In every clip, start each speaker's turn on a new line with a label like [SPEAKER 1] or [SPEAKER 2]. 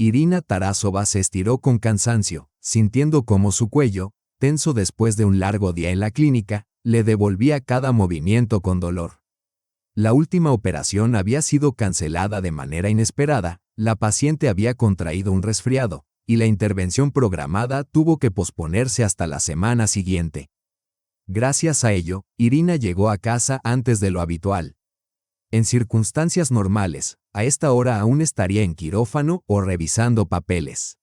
[SPEAKER 1] Irina Tarasova se estiró con cansancio, sintiendo cómo su cuello, tenso después de un largo día en la clínica, le devolvía cada movimiento con dolor. La última operación había sido cancelada de manera inesperada, la paciente había contraído un resfriado, y la intervención programada tuvo que posponerse hasta la semana siguiente. Gracias a ello, Irina llegó a casa antes de lo habitual. En circunstancias normales, a esta hora aún estaría en quirófano o revisando papeles.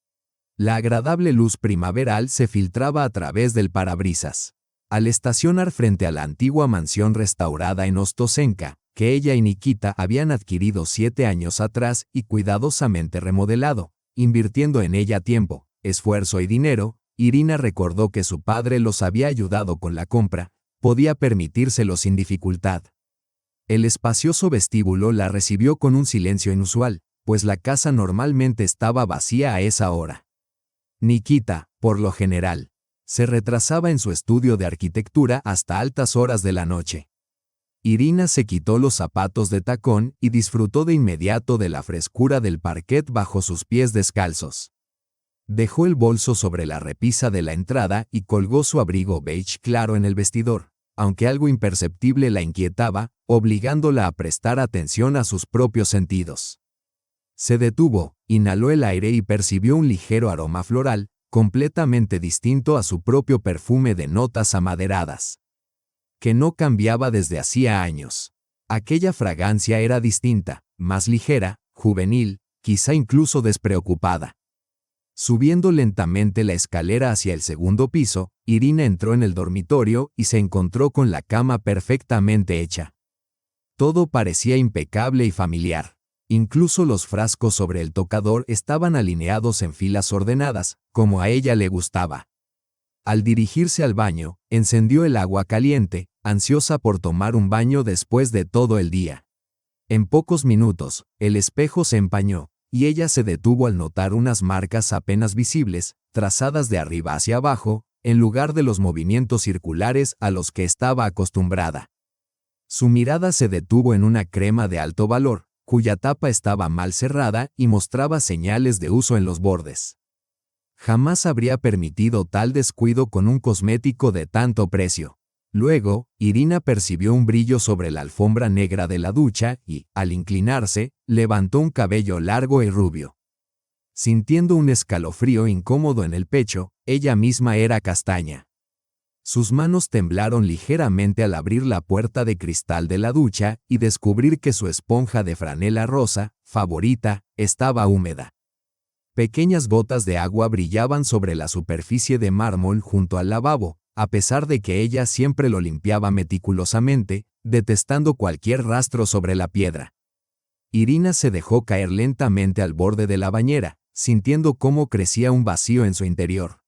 [SPEAKER 1] La agradable luz primaveral se filtraba a través del parabrisas. Al estacionar frente a la antigua mansión restaurada en Ostosenka, que ella y Nikita habían adquirido 7 años atrás y cuidadosamente remodelado, invirtiendo en ella tiempo, esfuerzo y dinero, Irina recordó que su padre los había ayudado con la compra, podía permitírselo sin dificultad. El espacioso vestíbulo la recibió con un silencio inusual, pues la casa normalmente estaba vacía a esa hora. Nikita, por lo general, se retrasaba en su estudio de arquitectura hasta altas horas de la noche. Irina se quitó los zapatos de tacón y disfrutó de inmediato de la frescura del parquet bajo sus pies descalzos. Dejó el bolso sobre la repisa de la entrada y colgó su abrigo beige claro en el vestidor, aunque algo imperceptible la inquietaba, obligándola a prestar atención a sus propios sentidos. Se detuvo, inhaló el aire y percibió un ligero aroma floral, completamente distinto a su propio perfume de notas amaderadas, que no cambiaba desde hacía años. Aquella fragancia era distinta, más ligera, juvenil, quizá incluso despreocupada. Subiendo lentamente la escalera hacia el segundo piso, Irina entró en el dormitorio y se encontró con la cama perfectamente hecha. Todo parecía impecable y familiar. Incluso los frascos sobre el tocador estaban alineados en filas ordenadas, como a ella le gustaba. Al dirigirse al baño, encendió el agua caliente, ansiosa por tomar un baño después de todo el día. En pocos minutos, el espejo se empañó, y ella se detuvo al notar unas marcas apenas visibles, trazadas de arriba hacia abajo, en lugar de los movimientos circulares a los que estaba acostumbrada. Su mirada se detuvo en una crema de alto valor, cuya tapa estaba mal cerrada y mostraba señales de uso en los bordes. Jamás habría permitido tal descuido con un cosmético de tanto precio. Luego, Irina percibió un brillo sobre la alfombra negra de la ducha y, al inclinarse, levantó un cabello largo y rubio. Sintiendo un escalofrío incómodo en el pecho, ella misma era castaña. Sus manos temblaron ligeramente al abrir la puerta de cristal de la ducha y descubrir que su esponja de franela rosa, favorita, estaba húmeda. Pequeñas gotas de agua brillaban sobre la superficie de mármol junto al lavabo, a pesar de que ella siempre lo limpiaba meticulosamente, detestando cualquier rastro sobre la piedra. Irina se dejó caer lentamente al borde de la bañera, sintiendo cómo crecía un vacío en su interior,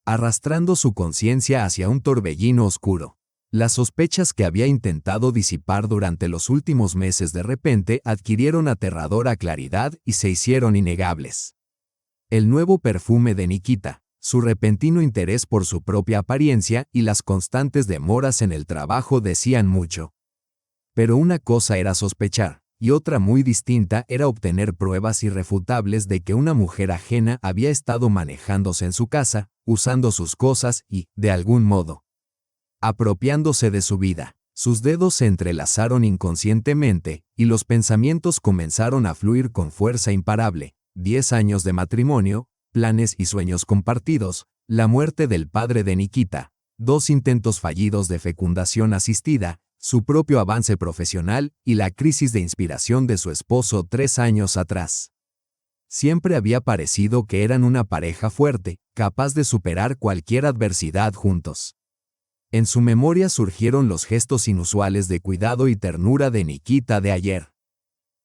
[SPEAKER 1] arrastrando su conciencia hacia un torbellino oscuro. Las sospechas que había intentado disipar durante los últimos meses de repente adquirieron aterradora claridad y se hicieron innegables. El nuevo perfume de Nikita, su repentino interés por su propia apariencia y las constantes demoras en el trabajo decían mucho. Pero una cosa era sospechar, y otra muy distinta era obtener pruebas irrefutables de que una mujer ajena había estado manejándose en su casa, usando sus cosas y, de algún modo, apropiándose de su vida. Sus dedos se entrelazaron inconscientemente, y los pensamientos comenzaron a fluir con fuerza imparable. 10 años de matrimonio, planes y sueños compartidos, la muerte del padre de Nikita, 2 intentos fallidos de fecundación asistida, su propio avance profesional y la crisis de inspiración de su esposo 3 años atrás. Siempre había parecido que eran una pareja fuerte, capaz de superar cualquier adversidad juntos. En su memoria surgieron los gestos inusuales de cuidado y ternura de Nikita de ayer.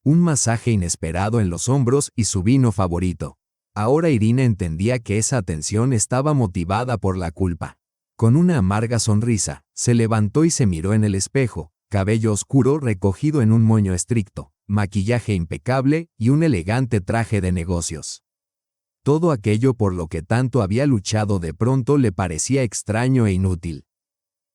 [SPEAKER 1] Un masaje inesperado en los hombros y su vino favorito. Ahora Irina entendía que esa atención estaba motivada por la culpa. Con una amarga sonrisa, se levantó y se miró en el espejo, cabello oscuro recogido en un moño estricto, maquillaje impecable y un elegante traje de negocios. Todo aquello por lo que tanto había luchado de pronto le parecía extraño e inútil.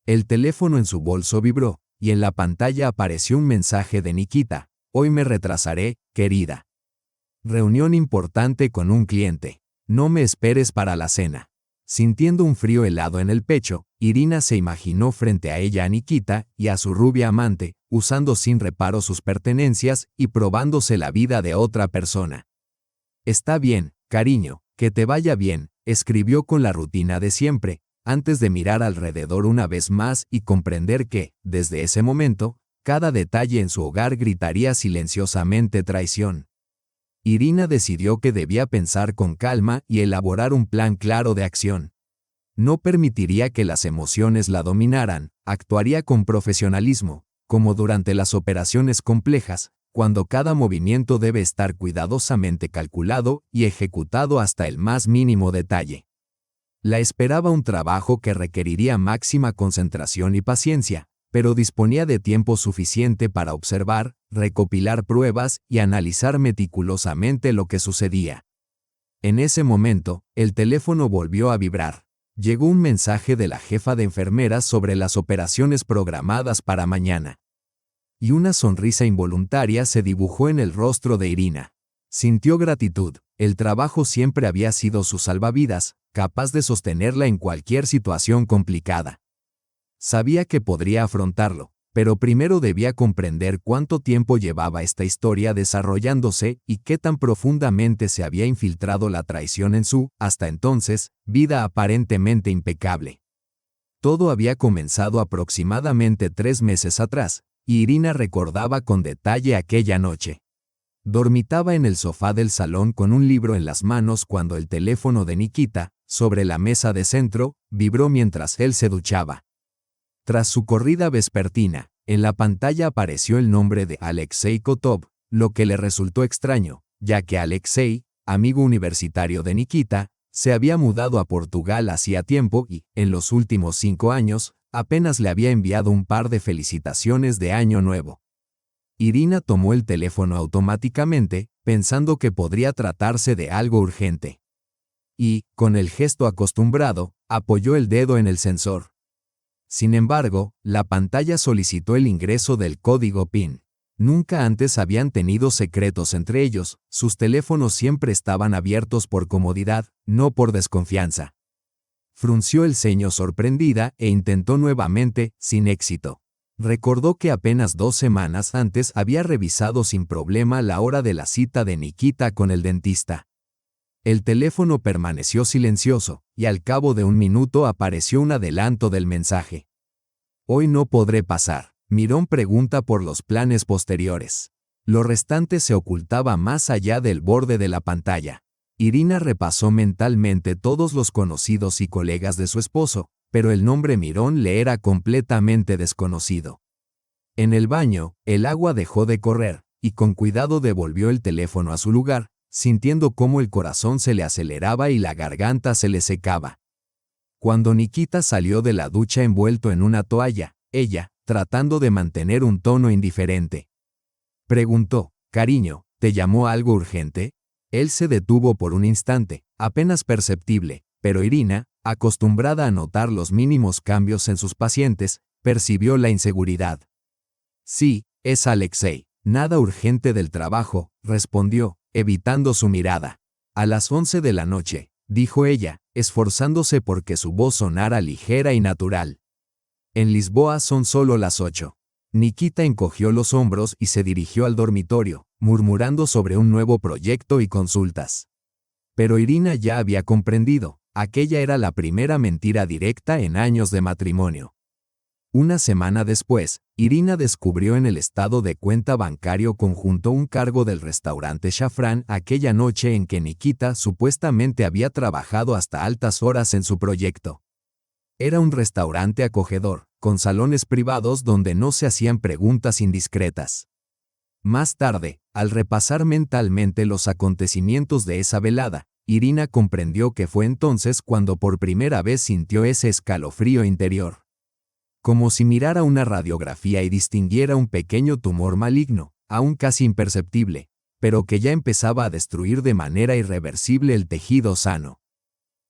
[SPEAKER 1] El teléfono en su bolso vibró, y en la pantalla apareció un mensaje de Nikita: «Hoy me retrasaré, querida». Reunión importante con un cliente. No me esperes para la cena. Sintiendo un frío helado en el pecho, Irina se imaginó frente a ella a Nikita y a su rubia amante, usando sin reparo sus pertenencias y probándose la vida de otra persona. Está bien, cariño, que te vaya bien, escribió con la rutina de siempre, antes de mirar alrededor una vez más y comprender que, desde ese momento, cada detalle en su hogar gritaría silenciosamente traición. Irina decidió que debía pensar con calma y elaborar un plan claro de acción. No permitiría que las emociones la dominaran, actuaría con profesionalismo, como durante las operaciones complejas, cuando cada movimiento debe estar cuidadosamente calculado y ejecutado hasta el más mínimo detalle. La esperaba un trabajo que requeriría máxima concentración y paciencia, pero disponía de tiempo suficiente para observar, recopilar pruebas y analizar meticulosamente lo que sucedía. En ese momento, el teléfono volvió a vibrar. Llegó un mensaje de la jefa de enfermeras sobre las operaciones programadas para mañana. Y una sonrisa involuntaria se dibujó en el rostro de Irina. Sintió gratitud. El trabajo siempre había sido su salvavidas, capaz de sostenerla en cualquier situación complicada. Sabía que podría afrontarlo, pero primero debía comprender cuánto tiempo llevaba esta historia desarrollándose y qué tan profundamente se había infiltrado la traición en su, hasta entonces, vida aparentemente impecable. Todo había comenzado aproximadamente 3 meses atrás, y Irina recordaba con detalle aquella noche. Dormitaba en el sofá del salón con un libro en las manos cuando el teléfono de Nikita, sobre la mesa de centro, vibró mientras él se duchaba. Tras su corrida vespertina, en la pantalla apareció el nombre de Alexei Kotov, lo que le resultó extraño, ya que Alexei, amigo universitario de Nikita, se había mudado a Portugal hacía tiempo y, en los últimos 5 años, apenas le había enviado un par de felicitaciones de Año Nuevo. Irina tomó el teléfono automáticamente, pensando que podría tratarse de algo urgente. Y, con el gesto acostumbrado, apoyó el dedo en el sensor. Sin embargo, la pantalla solicitó el ingreso del código PIN. Nunca antes habían tenido secretos entre ellos, sus teléfonos siempre estaban abiertos por comodidad, no por desconfianza. Frunció el ceño sorprendida e intentó nuevamente, sin éxito. Recordó que apenas 2 semanas antes había revisado sin problema la hora de la cita de Nikita con el dentista. El teléfono permaneció silencioso, y al cabo de 1 minuto apareció un adelanto del mensaje. Hoy no podré pasar. Mirón pregunta por los planes posteriores. Lo restante se ocultaba más allá del borde de la pantalla. Irina repasó mentalmente todos los conocidos y colegas de su esposo, pero el nombre Mirón le era completamente desconocido. En el baño, el agua dejó de correr, y con cuidado devolvió el teléfono a su lugar, sintiendo cómo el corazón se le aceleraba y la garganta se le secaba. Cuando Nikita salió de la ducha envuelto en una toalla, ella, tratando de mantener un tono indiferente, preguntó: «Cariño, ¿te llamó algo urgente?». Él se detuvo por un instante, apenas perceptible, pero Irina, acostumbrada a notar los mínimos cambios en sus pacientes, percibió la inseguridad. «Sí, es Alexei. Nada urgente del trabajo», respondió, evitando su mirada. «A las 11 de la noche», dijo ella, esforzándose porque su voz sonara ligera y natural. «En Lisboa son solo las 8». Nikita encogió los hombros y se dirigió al dormitorio, murmurando sobre un nuevo proyecto y consultas. Pero Irina ya había comprendido, aquella era la primera mentira directa en años de matrimonio. Una semana después, Irina descubrió en el estado de cuenta bancario conjunto un cargo del restaurante Shafran aquella noche en que Nikita supuestamente había trabajado hasta altas horas en su proyecto. Era un restaurante acogedor, con salones privados donde no se hacían preguntas indiscretas. Más tarde, al repasar mentalmente los acontecimientos de esa velada, Irina comprendió que fue entonces cuando por primera vez sintió ese escalofrío interior. Como si mirara una radiografía y distinguiera un pequeño tumor maligno, aún casi imperceptible, pero que ya empezaba a destruir de manera irreversible el tejido sano.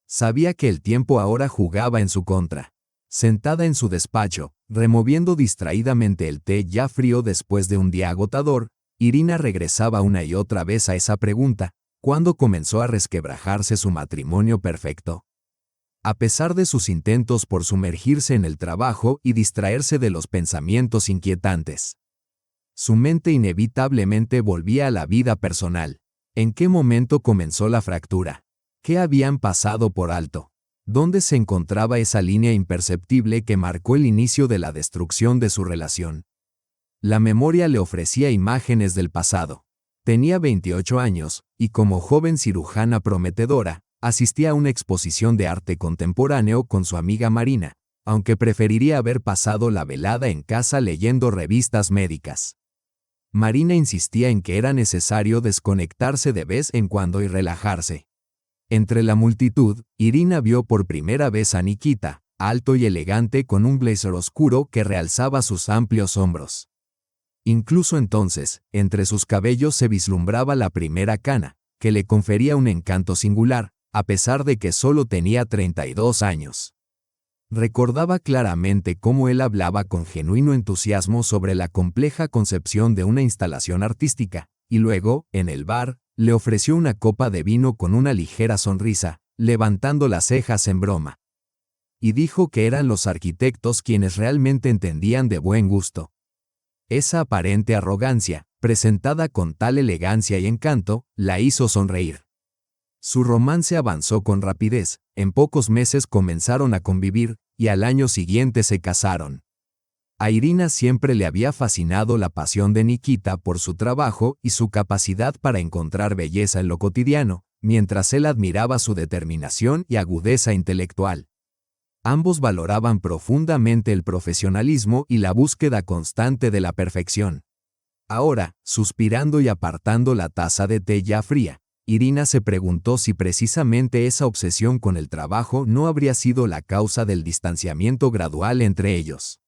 [SPEAKER 1] Sabía que el tiempo ahora jugaba en su contra. Sentada en su despacho, removiendo distraídamente el té ya frío después de un día agotador, Irina regresaba una y otra vez a esa pregunta, ¿cuándo comenzó a resquebrajarse su matrimonio perfecto? A pesar de sus intentos por sumergirse en el trabajo y distraerse de los pensamientos inquietantes, su mente inevitablemente volvía a la vida personal. ¿En qué momento comenzó la fractura? ¿Qué habían pasado por alto? ¿Dónde se encontraba esa línea imperceptible que marcó el inicio de la destrucción de su relación? La memoria le ofrecía imágenes del pasado. Tenía 28 años, y como joven cirujana prometedora, asistía a una exposición de arte contemporáneo con su amiga Marina, aunque preferiría haber pasado la velada en casa leyendo revistas médicas. Marina insistía en que era necesario desconectarse de vez en cuando y relajarse. Entre la multitud, Irina vio por primera vez a Nikita, alto y elegante con un blazer oscuro que realzaba sus amplios hombros. Incluso entonces, entre sus cabellos se vislumbraba la primera cana, que le confería un encanto singular, a pesar de que solo tenía 32 años. Recordaba claramente cómo él hablaba con genuino entusiasmo sobre la compleja concepción de una instalación artística, y luego, en el bar, le ofreció una copa de vino con una ligera sonrisa, levantando las cejas en broma. Y dijo que eran los arquitectos quienes realmente entendían de buen gusto. Esa aparente arrogancia, presentada con tal elegancia y encanto, la hizo sonreír. Su romance avanzó con rapidez, en pocos meses comenzaron a convivir, y al año siguiente se casaron. A Irina siempre le había fascinado la pasión de Nikita por su trabajo y su capacidad para encontrar belleza en lo cotidiano, mientras él admiraba su determinación y agudeza intelectual. Ambos valoraban profundamente el profesionalismo y la búsqueda constante de la perfección. Ahora, suspirando y apartando la taza de té ya fría, Irina se preguntó si precisamente esa obsesión con el trabajo no habría sido la causa del distanciamiento gradual entre ellos.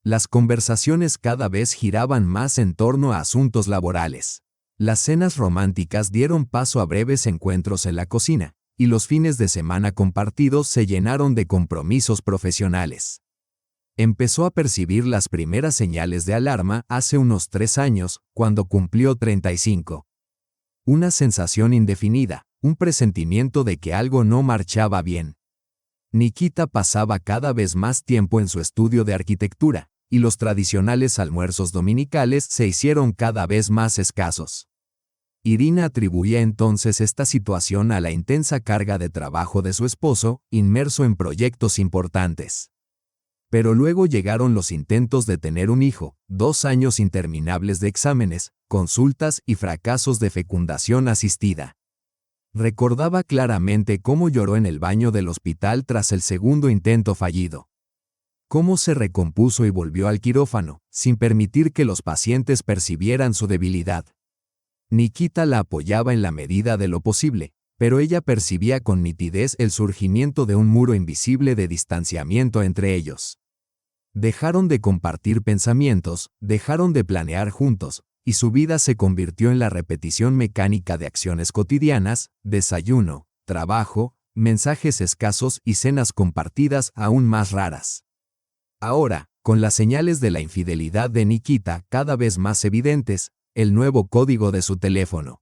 [SPEAKER 1] Las conversaciones cada vez giraban más en torno a asuntos laborales. Las cenas románticas dieron paso a breves encuentros en la cocina, y los fines de semana compartidos se llenaron de compromisos profesionales. Empezó a percibir las primeras señales de alarma hace unos 3 años, cuando cumplió 35. Una sensación indefinida, un presentimiento de que algo no marchaba bien. Nikita pasaba cada vez más tiempo en su estudio de arquitectura, y los tradicionales almuerzos dominicales se hicieron cada vez más escasos. Irina atribuía entonces esta situación a la intensa carga de trabajo de su esposo, inmerso en proyectos importantes. Pero luego llegaron los intentos de tener un hijo, 2 años interminables de exámenes, consultas y fracasos de fecundación asistida. Recordaba claramente cómo lloró en el baño del hospital tras el segundo intento fallido. Cómo se recompuso y volvió al quirófano, sin permitir que los pacientes percibieran su debilidad. Nikita la apoyaba en la medida de lo posible, pero ella percibía con nitidez el surgimiento de un muro invisible de distanciamiento entre ellos. Dejaron de compartir pensamientos, dejaron de planear juntos, y su vida se convirtió en la repetición mecánica de acciones cotidianas, desayuno, trabajo, mensajes escasos y cenas compartidas aún más raras. Ahora, con las señales de la infidelidad de Nikita cada vez más evidentes, el nuevo código de su teléfono.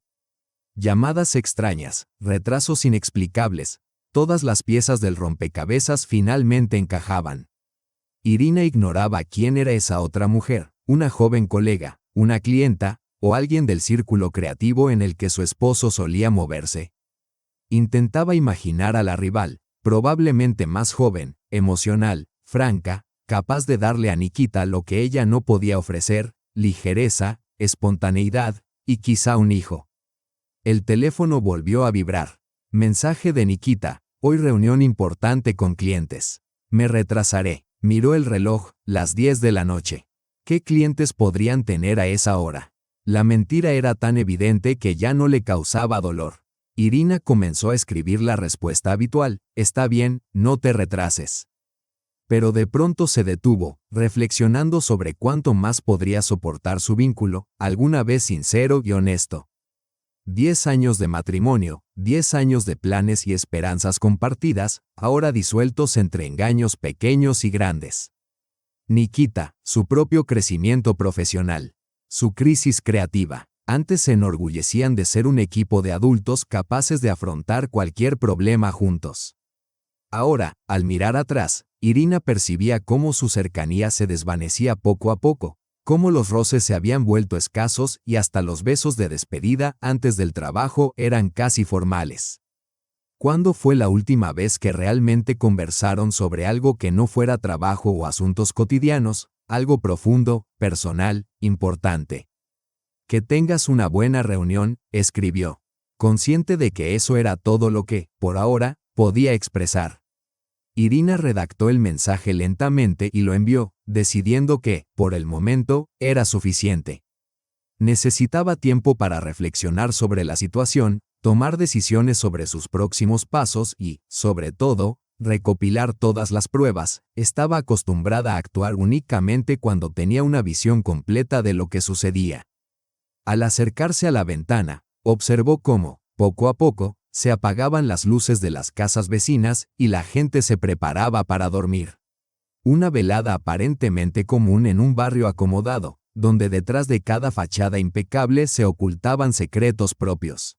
[SPEAKER 1] Llamadas extrañas, retrasos inexplicables, todas las piezas del rompecabezas finalmente encajaban. Irina ignoraba quién era esa otra mujer, una joven colega, una clienta, o alguien del círculo creativo en el que su esposo solía moverse. Intentaba imaginar a la rival, probablemente más joven, emocional, franca, capaz de darle a Nikita lo que ella no podía ofrecer, ligereza, espontaneidad, y quizá un hijo. El teléfono volvió a vibrar. Mensaje de Nikita, hoy reunión importante con clientes. Me retrasaré. Miró el reloj, las 10 de la noche. ¿Qué clientes podrían tener a esa hora? La mentira era tan evidente que ya no le causaba dolor. Irina comenzó a escribir la respuesta habitual, está bien, no te retrases. Pero de pronto se detuvo, reflexionando sobre cuánto más podría soportar su vínculo, alguna vez sincero y honesto. 10 años de matrimonio, 10 años de planes y esperanzas compartidas, ahora disueltos entre engaños pequeños y grandes. Nikita, su propio crecimiento profesional. Su crisis creativa. Antes se enorgullecían de ser un equipo de adultos capaces de afrontar cualquier problema juntos. Ahora, al mirar atrás, Irina percibía cómo su cercanía se desvanecía poco a poco, cómo los roces se habían vuelto escasos y hasta los besos de despedida antes del trabajo eran casi formales. ¿Cuándo fue la última vez que realmente conversaron sobre algo que no fuera trabajo o asuntos cotidianos, algo profundo, personal, importante? Que tengas una buena reunión, escribió, consciente de que eso era todo lo que, por ahora, podía expresar. Irina redactó el mensaje lentamente y lo envió, decidiendo que, por el momento, era suficiente. Necesitaba tiempo para reflexionar sobre la situación, tomar decisiones sobre sus próximos pasos y, sobre todo, recopilar todas las pruebas. Estaba acostumbrada a actuar únicamente cuando tenía una visión completa de lo que sucedía. Al acercarse a la ventana, observó cómo, poco a poco, se apagaban las luces de las casas vecinas y la gente se preparaba para dormir. Una velada aparentemente común en un barrio acomodado, donde detrás de cada fachada impecable se ocultaban secretos propios.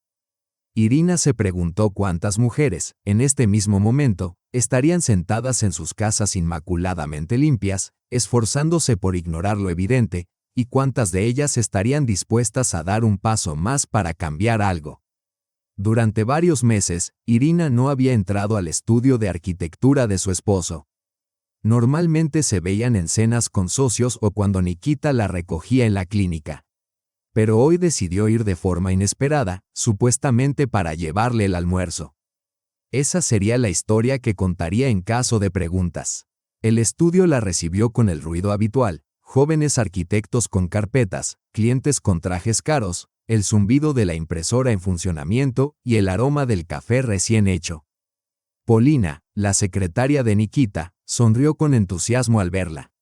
[SPEAKER 1] Irina se preguntó cuántas mujeres, en este mismo momento, estarían sentadas en sus casas inmaculadamente limpias, esforzándose por ignorar lo evidente, y cuántas de ellas estarían dispuestas a dar un paso más para cambiar algo. Durante varios meses, Irina no había entrado al estudio de arquitectura de su esposo. Normalmente se veían en cenas con socios o cuando Nikita la recogía en la clínica. Pero hoy decidió ir de forma inesperada, supuestamente para llevarle el almuerzo. Esa sería la historia que contaría en caso de preguntas. El estudio la recibió con el ruido habitual, jóvenes arquitectos con carpetas, clientes con trajes caros, el zumbido de la impresora en funcionamiento y el aroma del café recién hecho. Polina, la secretaria de Nikita, sonrió con entusiasmo al verla.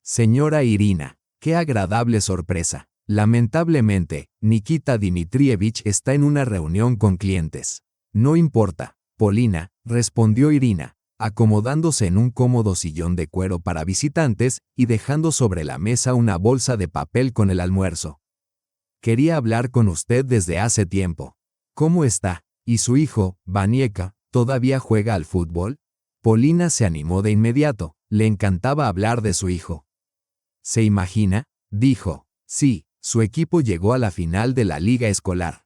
[SPEAKER 1] Señora Irina, qué agradable sorpresa. Lamentablemente, Nikita Dmitrievich está en una reunión con clientes. No importa, Polina, respondió Irina, acomodándose en un cómodo sillón de cuero para visitantes y dejando sobre la mesa una bolsa de papel con el almuerzo. Quería hablar con usted desde hace tiempo. ¿Cómo está? ¿Y su hijo, Vanieka, todavía juega al fútbol? Polina se animó de inmediato, le encantaba hablar de su hijo. ¿Se imagina? Dijo. Sí, su equipo llegó a la final de la liga escolar.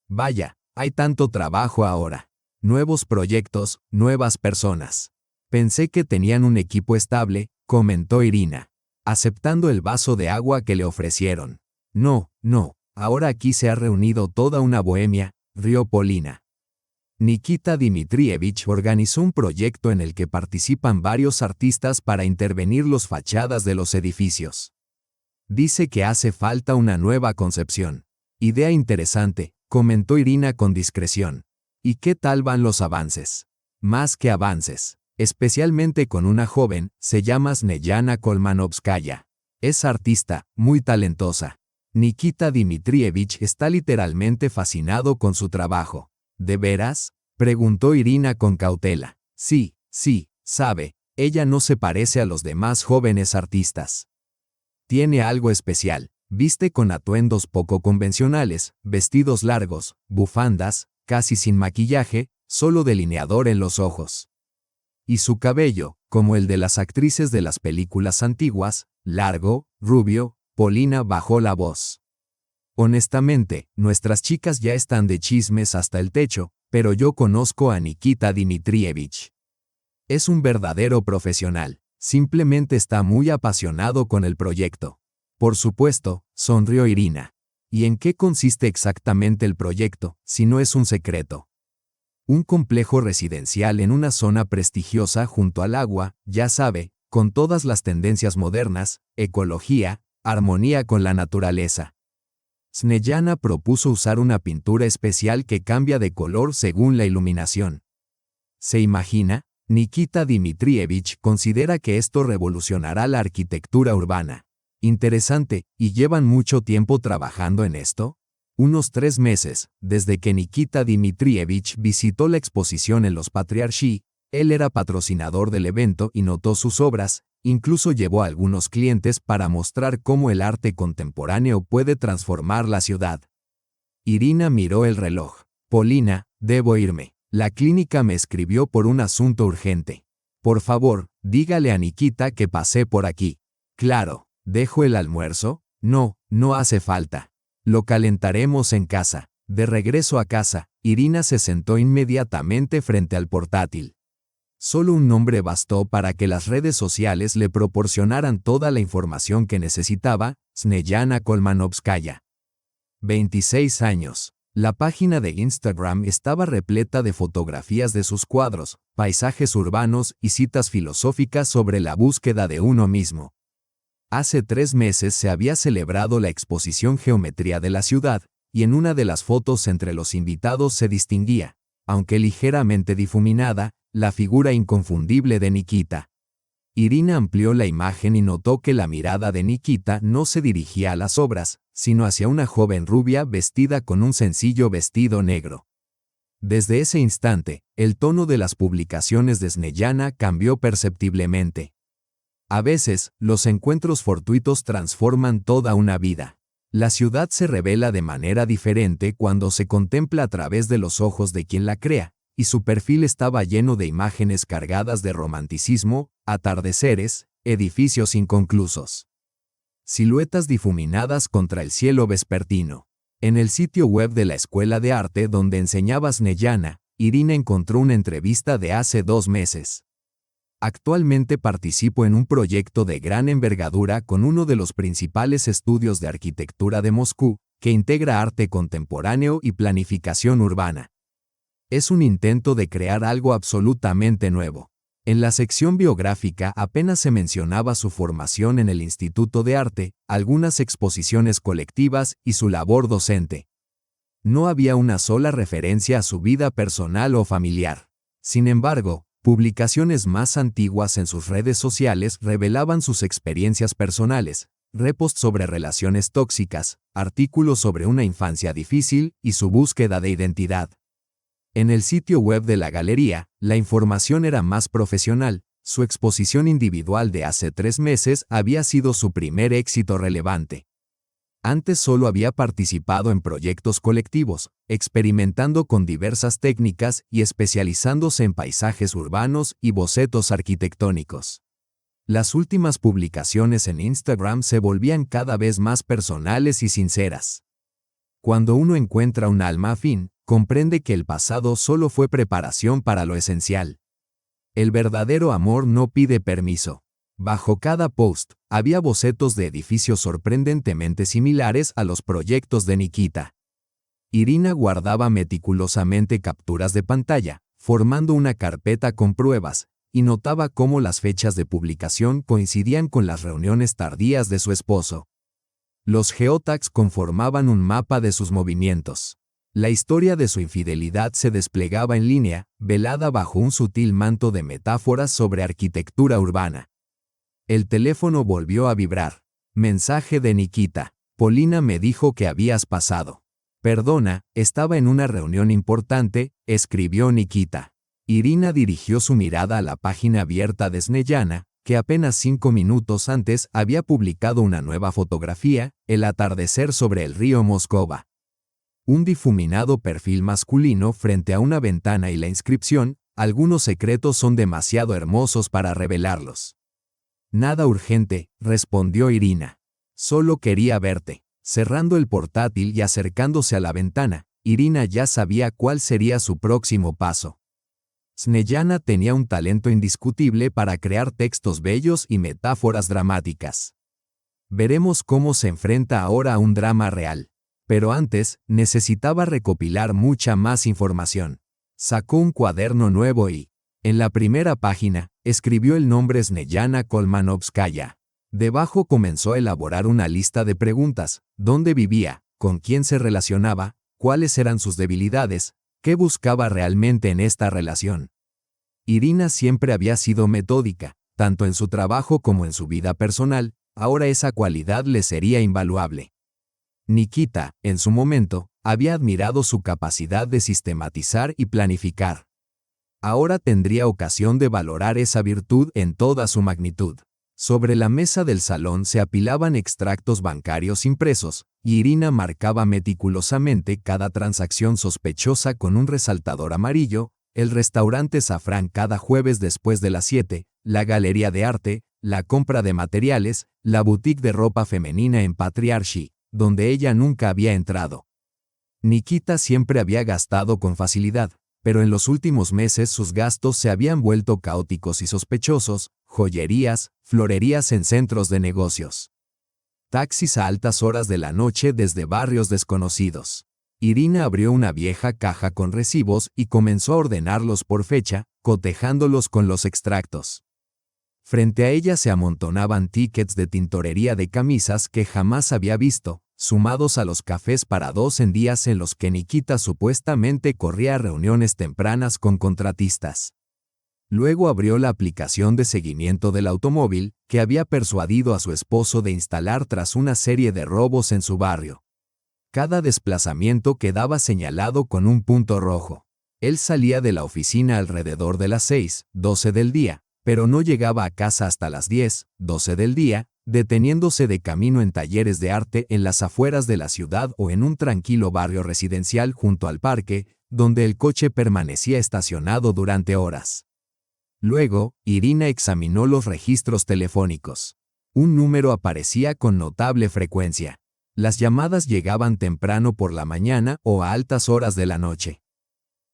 [SPEAKER 1] Vaya, hay tanto trabajo ahora. Nuevos proyectos, nuevas personas. Pensé que tenían un equipo estable, comentó Irina, aceptando el vaso de agua que le ofrecieron. No, ahora aquí se ha reunido toda una bohemia, rió Polina. Nikita Dmitrievich organizó un proyecto en el que participan varios artistas para intervenir las fachadas de los edificios. Dice que hace falta una nueva concepción. Idea interesante, comentó Irina con discreción. ¿Y qué tal van los avances? Más que avances, especialmente con una joven, se llama Snejana Kolmanovskaya. Es artista, muy talentosa. Nikita Dmitrievich está literalmente fascinado con su trabajo. ¿De veras? Preguntó Irina con cautela. Sí, sabe, ella no se parece a los demás jóvenes artistas. Tiene algo especial, viste con atuendos poco convencionales, vestidos largos, bufandas, casi sin maquillaje, solo delineador en los ojos. Y su cabello, como el de las actrices de las películas antiguas, largo, rubio. Polina bajó la voz. Honestamente, nuestras chicas ya están de chismes hasta el techo, pero yo conozco a Nikita Dmitrievich. Es un verdadero profesional, simplemente está muy apasionado con el proyecto. Por supuesto, sonrió Irina. ¿Y en qué consiste exactamente el proyecto, si no es un secreto? Un complejo residencial en una zona prestigiosa junto al agua, ya sabe, con todas las tendencias modernas, ecología, armonía con la naturaleza. Snejana propuso usar una pintura especial que cambia de color según la iluminación. ¿Se imagina? Nikita Dmitrievich considera que esto revolucionará la arquitectura urbana. Interesante, ¿y llevan mucho tiempo trabajando en esto? Unos 3 meses, desde que Nikita Dmitrievich visitó la exposición en los Patriarchi. Él era patrocinador del evento y notó sus obras, Incluso llevó a algunos clientes para mostrar cómo el arte contemporáneo puede transformar la ciudad. Irina miró el reloj. Polina, debo irme. La clínica me escribió por un asunto urgente. Por favor, dígale a Nikita que pasé por aquí. Claro, ¿dejo el almuerzo? No, no hace falta. Lo calentaremos en casa. De regreso a casa, Irina se sentó inmediatamente frente al portátil. Solo un nombre bastó para que las redes sociales le proporcionaran toda la información que necesitaba: Snejana Kolmanovskaya. 26 años. La página de Instagram estaba repleta de fotografías de sus cuadros, paisajes urbanos y citas filosóficas sobre la búsqueda de uno mismo. Hace 3 meses se había celebrado la exposición Geometría de la ciudad, y en una de las fotos entre los invitados se distinguía, aunque ligeramente difuminada, la figura inconfundible de Nikita. Irina amplió la imagen y notó que la mirada de Nikita no se dirigía a las obras, sino hacia una joven rubia vestida con un sencillo vestido negro. Desde ese instante, el tono de las publicaciones de Snejana cambió perceptiblemente. A veces, los encuentros fortuitos transforman toda una vida. La ciudad se revela de manera diferente cuando se contempla a través de los ojos de quien la crea, y su perfil estaba lleno de imágenes cargadas de romanticismo, atardeceres, edificios inconclusos. Siluetas difuminadas contra el cielo vespertino. En el sitio web de la Escuela de Arte donde enseñaba Snejana, Irina encontró una entrevista de hace 2 meses. Actualmente participo en un proyecto de gran envergadura con uno de los principales estudios de arquitectura de Moscú, que integra arte contemporáneo y planificación urbana. Es un intento de crear algo absolutamente nuevo. En la sección biográfica apenas se mencionaba su formación en el Instituto de Arte, algunas exposiciones colectivas y su labor docente. No había una sola referencia a su vida personal o familiar. Sin embargo, publicaciones más antiguas en sus redes sociales revelaban sus experiencias personales, reposts sobre relaciones tóxicas, artículos sobre una infancia difícil y su búsqueda de identidad. En el sitio web de la galería, la información era más profesional. Su exposición individual de hace 3 meses había sido su primer éxito relevante. Antes solo había participado en proyectos colectivos, experimentando con diversas técnicas y especializándose en paisajes urbanos y bocetos arquitectónicos. Las últimas publicaciones en Instagram se volvían cada vez más personales y sinceras. Cuando uno encuentra un alma afín, comprende que el pasado solo fue preparación para lo esencial. El verdadero amor no pide permiso. Bajo cada post, había bocetos de edificios sorprendentemente similares a los proyectos de Nikita. Irina guardaba meticulosamente capturas de pantalla, formando una carpeta con pruebas, y notaba cómo las fechas de publicación coincidían con las reuniones tardías de su esposo. Los geotags conformaban un mapa de sus movimientos. La historia de su infidelidad se desplegaba en línea, velada bajo un sutil manto de metáforas sobre arquitectura urbana. El teléfono volvió a vibrar. Mensaje de Nikita. Polina me dijo que habías pasado. Perdona, estaba en una reunión importante, escribió Nikita. Irina dirigió su mirada a la página abierta de Snejana, que apenas 5 minutos antes había publicado una nueva fotografía, el atardecer sobre el río Moscova. Un difuminado perfil masculino frente a una ventana y la inscripción: algunos secretos son demasiado hermosos para revelarlos. Nada urgente, respondió Irina. Solo quería verte. Cerrando el portátil y acercándose a la ventana, Irina ya sabía cuál sería su próximo paso. Snejana tenía un talento indiscutible para crear textos bellos y metáforas dramáticas. Veremos cómo se enfrenta ahora a un drama real. Pero antes, necesitaba recopilar mucha más información. Sacó un cuaderno nuevo y, en la primera página, escribió el nombre Snejana Kolmanovskaya. Debajo comenzó a elaborar una lista de preguntas: ¿dónde vivía? ¿Con quién se relacionaba? ¿Cuáles eran sus debilidades? ¿Qué buscaba realmente en esta relación? Irina siempre había sido metódica, tanto en su trabajo como en su vida personal. Ahora esa cualidad le sería invaluable. Nikita, en su momento, había admirado su capacidad de sistematizar y planificar. Ahora tendría ocasión de valorar esa virtud en toda su magnitud. Sobre la mesa del salón se apilaban extractos bancarios impresos, y Irina marcaba meticulosamente cada transacción sospechosa con un resaltador amarillo: el restaurante Safrán cada jueves después de las 7, la galería de arte, la compra de materiales, la boutique de ropa femenina en Patriarchy, donde ella nunca había entrado. Nikita siempre había gastado con facilidad, pero en los últimos meses sus gastos se habían vuelto caóticos y sospechosos: joyerías, florerías en centros de negocios, taxis a altas horas de la noche desde barrios desconocidos. Irina abrió una vieja caja con recibos y comenzó a ordenarlos por fecha, cotejándolos con los extractos. Frente a ella se amontonaban tickets de tintorería de camisas que jamás había visto, sumados a los cafés para dos en días en los que Nikita supuestamente corría a reuniones tempranas con contratistas. Luego abrió la aplicación de seguimiento del automóvil, que había persuadido a su esposo de instalar tras una serie de robos en su barrio. Cada desplazamiento quedaba señalado con un punto rojo. Él salía de la oficina alrededor de las 6:12 del día, pero no llegaba a casa hasta las 10:12 del día, deteniéndose de camino en talleres de arte en las afueras de la ciudad o en un tranquilo barrio residencial junto al parque, donde el coche permanecía estacionado durante horas. Luego, Irina examinó los registros telefónicos. Un número aparecía con notable frecuencia. Las llamadas llegaban temprano por la mañana o a altas horas de la noche,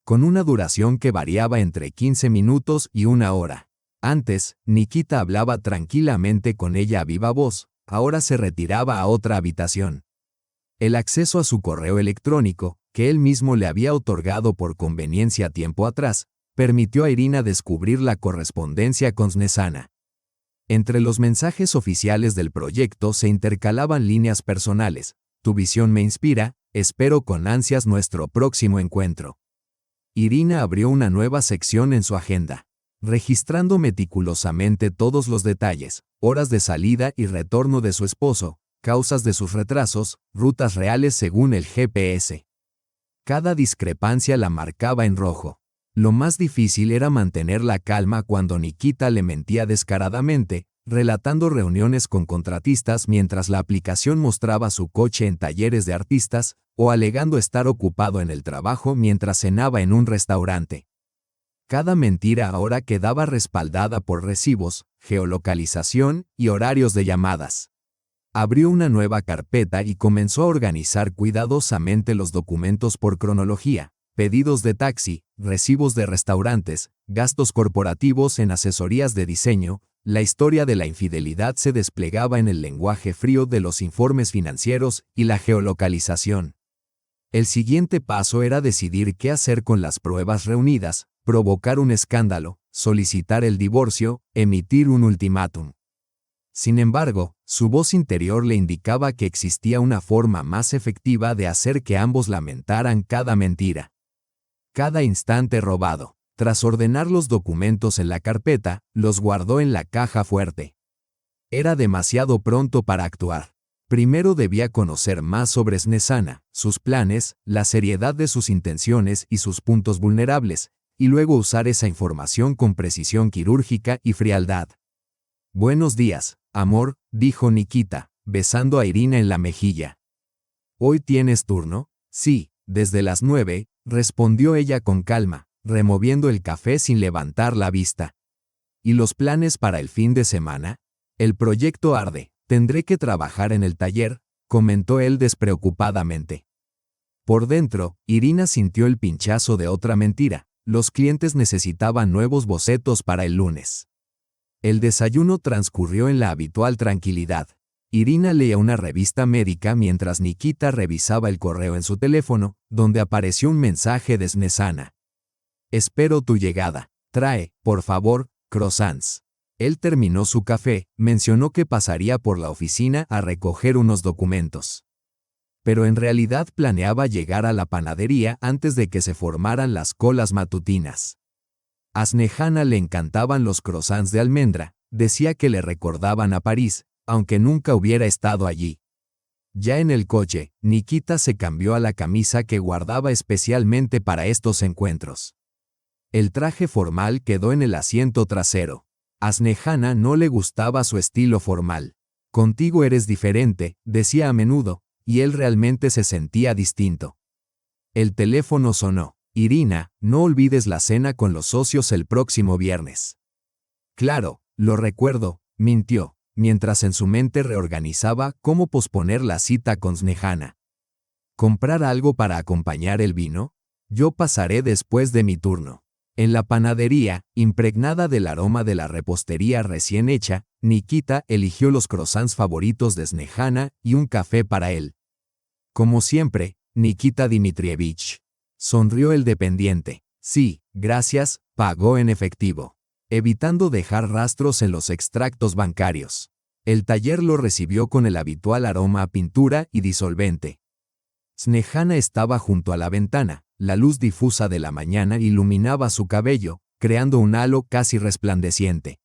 [SPEAKER 1] con una duración que variaba entre 15 minutos y una hora. Antes, Nikita hablaba tranquilamente con ella a viva voz, ahora se retiraba a otra habitación. El acceso a su correo electrónico, que él mismo le había otorgado por conveniencia tiempo atrás, permitió a Irina descubrir la correspondencia con Snezana. Entre los mensajes oficiales del proyecto se intercalaban líneas personales: tu visión me inspira, espero con ansias nuestro próximo encuentro. Irina abrió una nueva sección en su agenda, registrando meticulosamente todos los detalles: horas de salida y retorno de su esposo, causas de sus retrasos, rutas reales según el GPS. Cada discrepancia la marcaba en rojo. Lo más difícil era mantener la calma cuando Nikita le mentía descaradamente, relatando reuniones con contratistas mientras la aplicación mostraba su coche en talleres de artistas, o alegando estar ocupado en el trabajo mientras cenaba en un restaurante. Cada mentira ahora quedaba respaldada por recibos, geolocalización y horarios de llamadas. Abrió una nueva carpeta y comenzó a organizar cuidadosamente los documentos por cronología: pedidos de taxi, recibos de restaurantes, gastos corporativos en asesorías de diseño. La historia de la infidelidad se desplegaba en el lenguaje frío de los informes financieros y la geolocalización. El siguiente paso era decidir qué hacer con las pruebas reunidas: provocar un escándalo, solicitar el divorcio, emitir un ultimátum. Sin embargo, su voz interior le indicaba que existía una forma más efectiva de hacer que ambos lamentaran cada mentira, cada instante robado. Tras ordenar los documentos en la carpeta, los guardó en la caja fuerte. Era demasiado pronto para actuar. Primero debía conocer más sobre Snezana, sus planes, la seriedad de sus intenciones y sus puntos vulnerables, y luego usar esa información con precisión quirúrgica y frialdad. «Buenos días, amor», dijo Nikita, besando a Irina en la mejilla. «¿Hoy tienes turno?» «Sí, desde las 9», respondió ella con calma, removiendo el café sin levantar la vista. «¿Y los planes para el fin de semana?» «El proyecto arde, tendré que trabajar en el taller», comentó él despreocupadamente. Por dentro, Irina sintió el pinchazo de otra mentira: los clientes necesitaban nuevos bocetos para el lunes. El desayuno transcurrió en la habitual tranquilidad. Irina leía una revista médica mientras Nikita revisaba el correo en su teléfono, donde apareció un mensaje de Snezana. «Espero tu llegada. Trae, por favor, croissants». Él terminó su café, mencionó que pasaría por la oficina a recoger unos documentos. Pero en realidad planeaba llegar a la panadería antes de que se formaran las colas matutinas. A Snezana le encantaban los croissants de almendra, decía que le recordaban a París, aunque nunca hubiera estado allí. Ya en el coche, Nikita se cambió a la camisa que guardaba especialmente para estos encuentros. El traje formal quedó en el asiento trasero. A Snejana no le gustaba su estilo formal. Contigo eres diferente, decía a menudo, y él realmente se sentía distinto. El teléfono sonó. Irina, no olvides la cena con los socios el próximo viernes. Claro, lo recuerdo, mintió, mientras en su mente reorganizaba cómo posponer la cita con Snejana. ¿Comprar algo para acompañar el vino? Yo pasaré después de mi turno. En la panadería, impregnada del aroma de la repostería recién hecha, Nikita eligió los croissants favoritos de Snejana y un café para él. Como siempre, Nikita Dmitrievich. Sonrió el dependiente. Sí, gracias, pagó en efectivo, evitando dejar rastros en los extractos bancarios. El taller lo recibió con el habitual aroma a pintura y disolvente. Snejana estaba junto a la ventana. La luz difusa de la mañana iluminaba su cabello, creando un halo casi resplandeciente.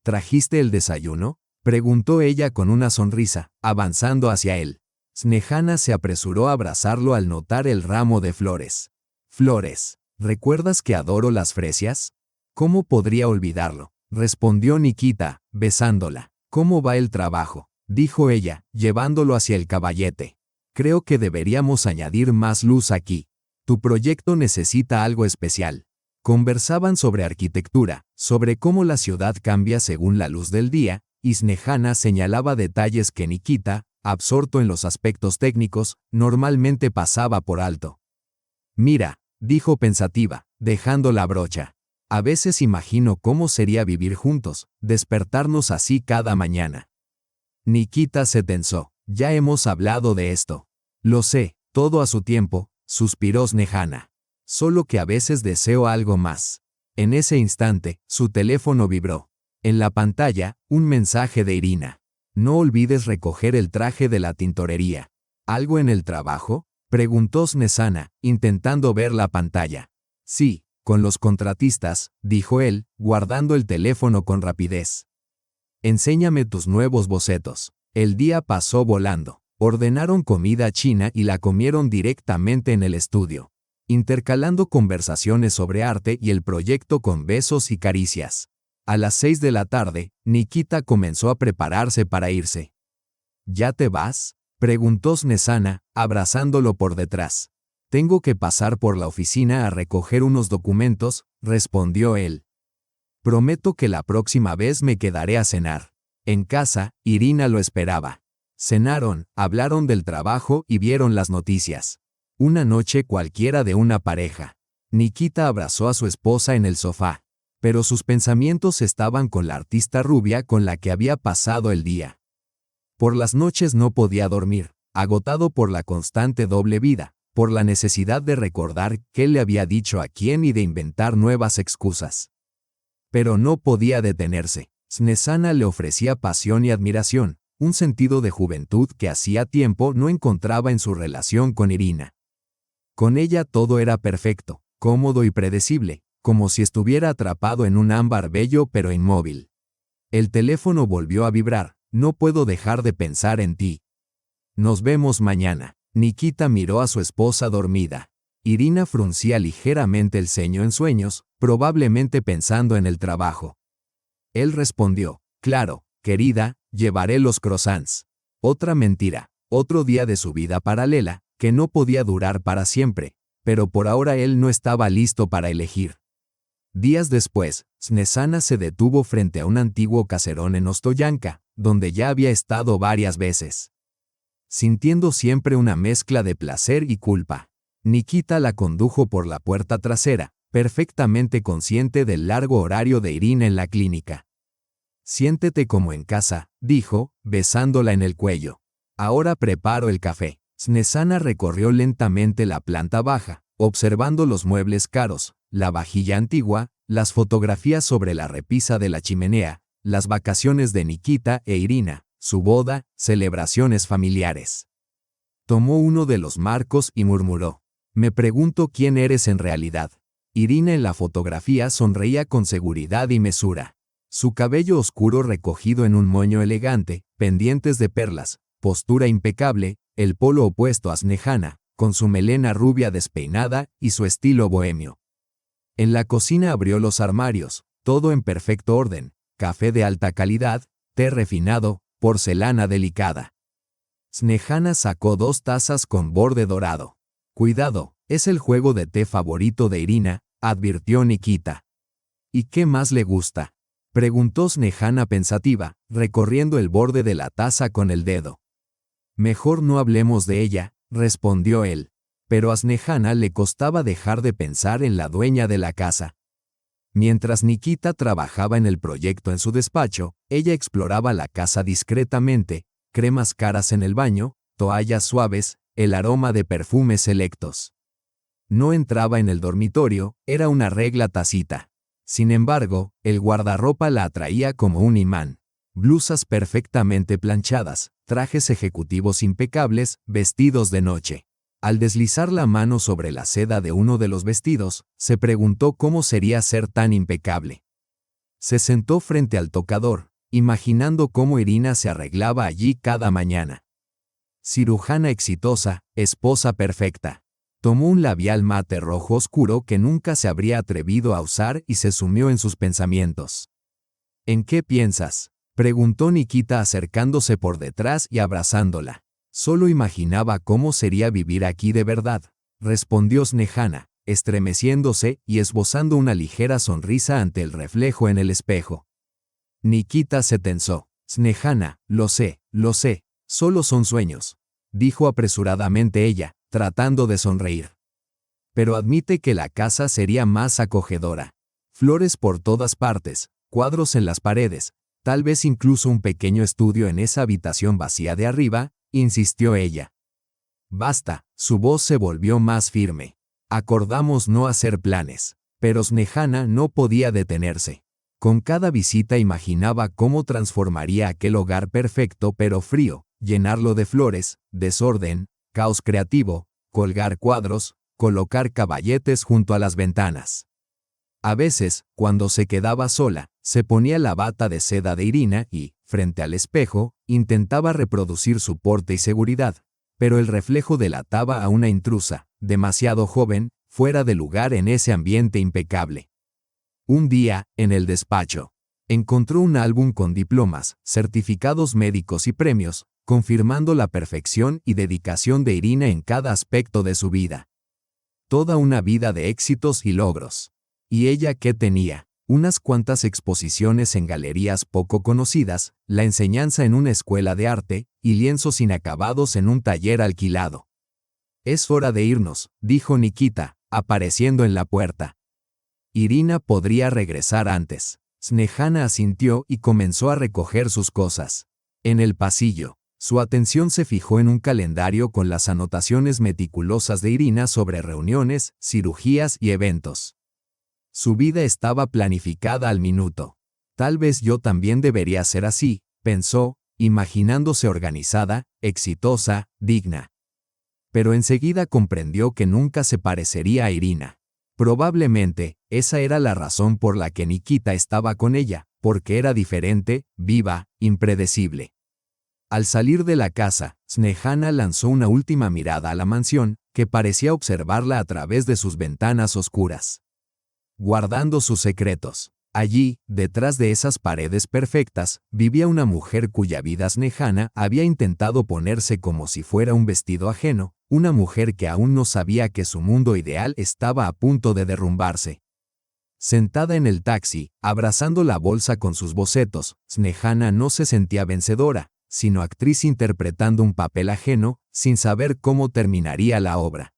[SPEAKER 1] ¿Trajiste el desayuno?, preguntó ella con una sonrisa, avanzando hacia él. Snejana se apresuró a abrazarlo al notar el ramo de flores. Flores, ¿recuerdas que adoro las fresias? ¿Cómo podría olvidarlo?, respondió Nikita, besándola. ¿Cómo va el trabajo?, dijo ella, llevándolo hacia el caballete. Creo que deberíamos añadir más luz aquí. Tu proyecto necesita algo especial. Conversaban sobre arquitectura, sobre cómo la ciudad cambia según la luz del día, y Snejana señalaba detalles que Nikita, absorto en los aspectos técnicos, normalmente pasaba por alto. Mira, dijo pensativa, dejando la brocha. A veces imagino cómo sería vivir juntos, despertarnos así cada mañana. Nikita se tensó. Ya hemos hablado de esto. Lo sé, todo a su tiempo, suspiró Snejana. Solo que a veces deseo algo más. En ese instante, su teléfono vibró. En la pantalla, un mensaje de Irina. No olvides recoger el traje de la tintorería. ¿Algo en el trabajo?, preguntó Snejana, intentando ver la pantalla. Sí, con los contratistas, dijo él, guardando el teléfono con rapidez. Enséñame tus nuevos bocetos. El día pasó volando. Ordenaron comida china y la comieron directamente en el estudio, intercalando conversaciones sobre arte y el proyecto con besos y caricias. A las 6 de la tarde, Nikita comenzó a prepararse para irse. ¿Ya te vas?, preguntó Snejana, abrazándolo por detrás. Tengo que pasar por la oficina a recoger unos documentos, respondió él. Prometo que la próxima vez me quedaré a cenar. En casa, Irina lo esperaba. Cenaron, hablaron del trabajo y vieron las noticias. Una noche cualquiera de una pareja. Nikita abrazó a su esposa en el sofá, pero sus pensamientos estaban con la artista rubia con la que había pasado el día. Por las noches no podía dormir, agotado por la constante doble vida, por la necesidad de recordar qué le había dicho a quién y de inventar nuevas excusas. Pero no podía detenerse. Snejana le ofrecía pasión y admiración, un sentido de juventud que hacía tiempo no encontraba en su relación con Irina. Con ella todo era perfecto, cómodo y predecible, como si estuviera atrapado en un ámbar bello pero inmóvil. El teléfono volvió a vibrar. No puedo dejar de pensar en ti. Nos vemos mañana. Nikita miró a su esposa dormida. Irina fruncía ligeramente el ceño en sueños, probablemente pensando en el trabajo. Él respondió, claro, querida, llevaré los croissants. Otra mentira, otro día de su vida paralela, que no podía durar para siempre, pero por ahora él no estaba listo para elegir. Días después, Snejana se detuvo frente a un antiguo caserón en Ostoyanka, donde ya había estado varias veces. Sintiendo siempre una mezcla de placer y culpa, Nikita la condujo por la puerta trasera, perfectamente consciente del largo horario de Irina en la clínica. Siéntete como en casa, dijo, besándola en el cuello. Ahora preparo el café. Snejana recorrió lentamente la planta baja, observando los muebles caros, la vajilla antigua, las fotografías sobre la repisa de la chimenea, las vacaciones de Nikita e Irina, su boda, celebraciones familiares. Tomó uno de los marcos y murmuró, me pregunto quién eres en realidad. Irina en la fotografía sonreía con seguridad y mesura. Su cabello oscuro recogido en un moño elegante, pendientes de perlas, postura impecable, el polo opuesto a Snejana, con su melena rubia despeinada y su estilo bohemio. En la cocina abrió los armarios, todo en perfecto orden, café de alta calidad, té refinado, porcelana delicada. Snejana sacó 2 tazas con borde dorado. Cuidado, es el juego de té favorito de Irina, advirtió Nikita. ¿Y qué más le gusta?, preguntó Snejana pensativa, recorriendo el borde de la taza con el dedo. Mejor no hablemos de ella, respondió él. Pero a Snejana le costaba dejar de pensar en la dueña de la casa. Mientras Nikita trabajaba en el proyecto en su despacho, ella exploraba la casa discretamente, cremas caras en el baño, toallas suaves, el aroma de perfumes selectos. No entraba en el dormitorio, era una regla tácita. Sin embargo, el guardarropa la atraía como un imán. Blusas perfectamente planchadas, trajes ejecutivos impecables, vestidos de noche. Al deslizar la mano sobre la seda de uno de los vestidos, se preguntó cómo sería ser tan impecable. Se sentó frente al tocador, imaginando cómo Irina se arreglaba allí cada mañana. Cirujana exitosa, esposa perfecta. Tomó un labial mate rojo oscuro que nunca se habría atrevido a usar y se sumió en sus pensamientos. ¿En qué piensas?, preguntó Nikita acercándose por detrás y abrazándola. Solo imaginaba cómo sería vivir aquí de verdad, respondió Snejana, estremeciéndose y esbozando una ligera sonrisa ante el reflejo en el espejo. Nikita se tensó. Snejana, lo sé, solo son sueños, dijo apresuradamente ella, tratando de sonreír. Pero admite que la casa sería más acogedora. Flores por todas partes, cuadros en las paredes, tal vez incluso un pequeño estudio en esa habitación vacía de arriba, insistió ella. Basta, su voz se volvió más firme. Acordamos no hacer planes, pero Snejana no podía detenerse. Con cada visita imaginaba cómo transformaría aquel hogar perfecto pero frío, llenarlo de flores, desorden, caos creativo, colgar cuadros, colocar caballetes junto a las ventanas. A veces, cuando se quedaba sola, se ponía la bata de seda de Irina y, frente al espejo, intentaba reproducir su porte y seguridad, pero el reflejo delataba a una intrusa, demasiado joven, fuera de lugar en ese ambiente impecable. Un día, en el despacho, encontró un álbum con diplomas, certificados médicos y premios, confirmando la perfección y dedicación de Irina en cada aspecto de su vida. Toda una vida de éxitos y logros. ¿Y ella qué tenía? Unas cuantas exposiciones en galerías poco conocidas, la enseñanza en una escuela de arte, y lienzos inacabados en un taller alquilado. Es hora de irnos, dijo Nikita, apareciendo en la puerta. Irina podría regresar antes. Snejana asintió y comenzó a recoger sus cosas. En el pasillo, su atención se fijó en un calendario con las anotaciones meticulosas de Irina sobre reuniones, cirugías y eventos. Su vida estaba planificada al minuto. Tal vez yo también debería ser así, pensó, imaginándose organizada, exitosa, digna. Pero enseguida comprendió que nunca se parecería a Irina. Probablemente, esa era la razón por la que Nikita estaba con ella, porque era diferente, viva, impredecible. Al salir de la casa, Snejana lanzó una última mirada a la mansión, que parecía observarla a través de sus ventanas oscuras. Guardando sus secretos. Allí, detrás de esas paredes perfectas, vivía una mujer cuya vida Snejana había intentado ponerse como si fuera un vestido ajeno, una mujer que aún no sabía que su mundo ideal estaba a punto de derrumbarse. Sentada en el taxi, abrazando la bolsa con sus bocetos, Snejana no se sentía vencedora, sino actriz interpretando un papel ajeno, sin saber cómo terminaría la obra.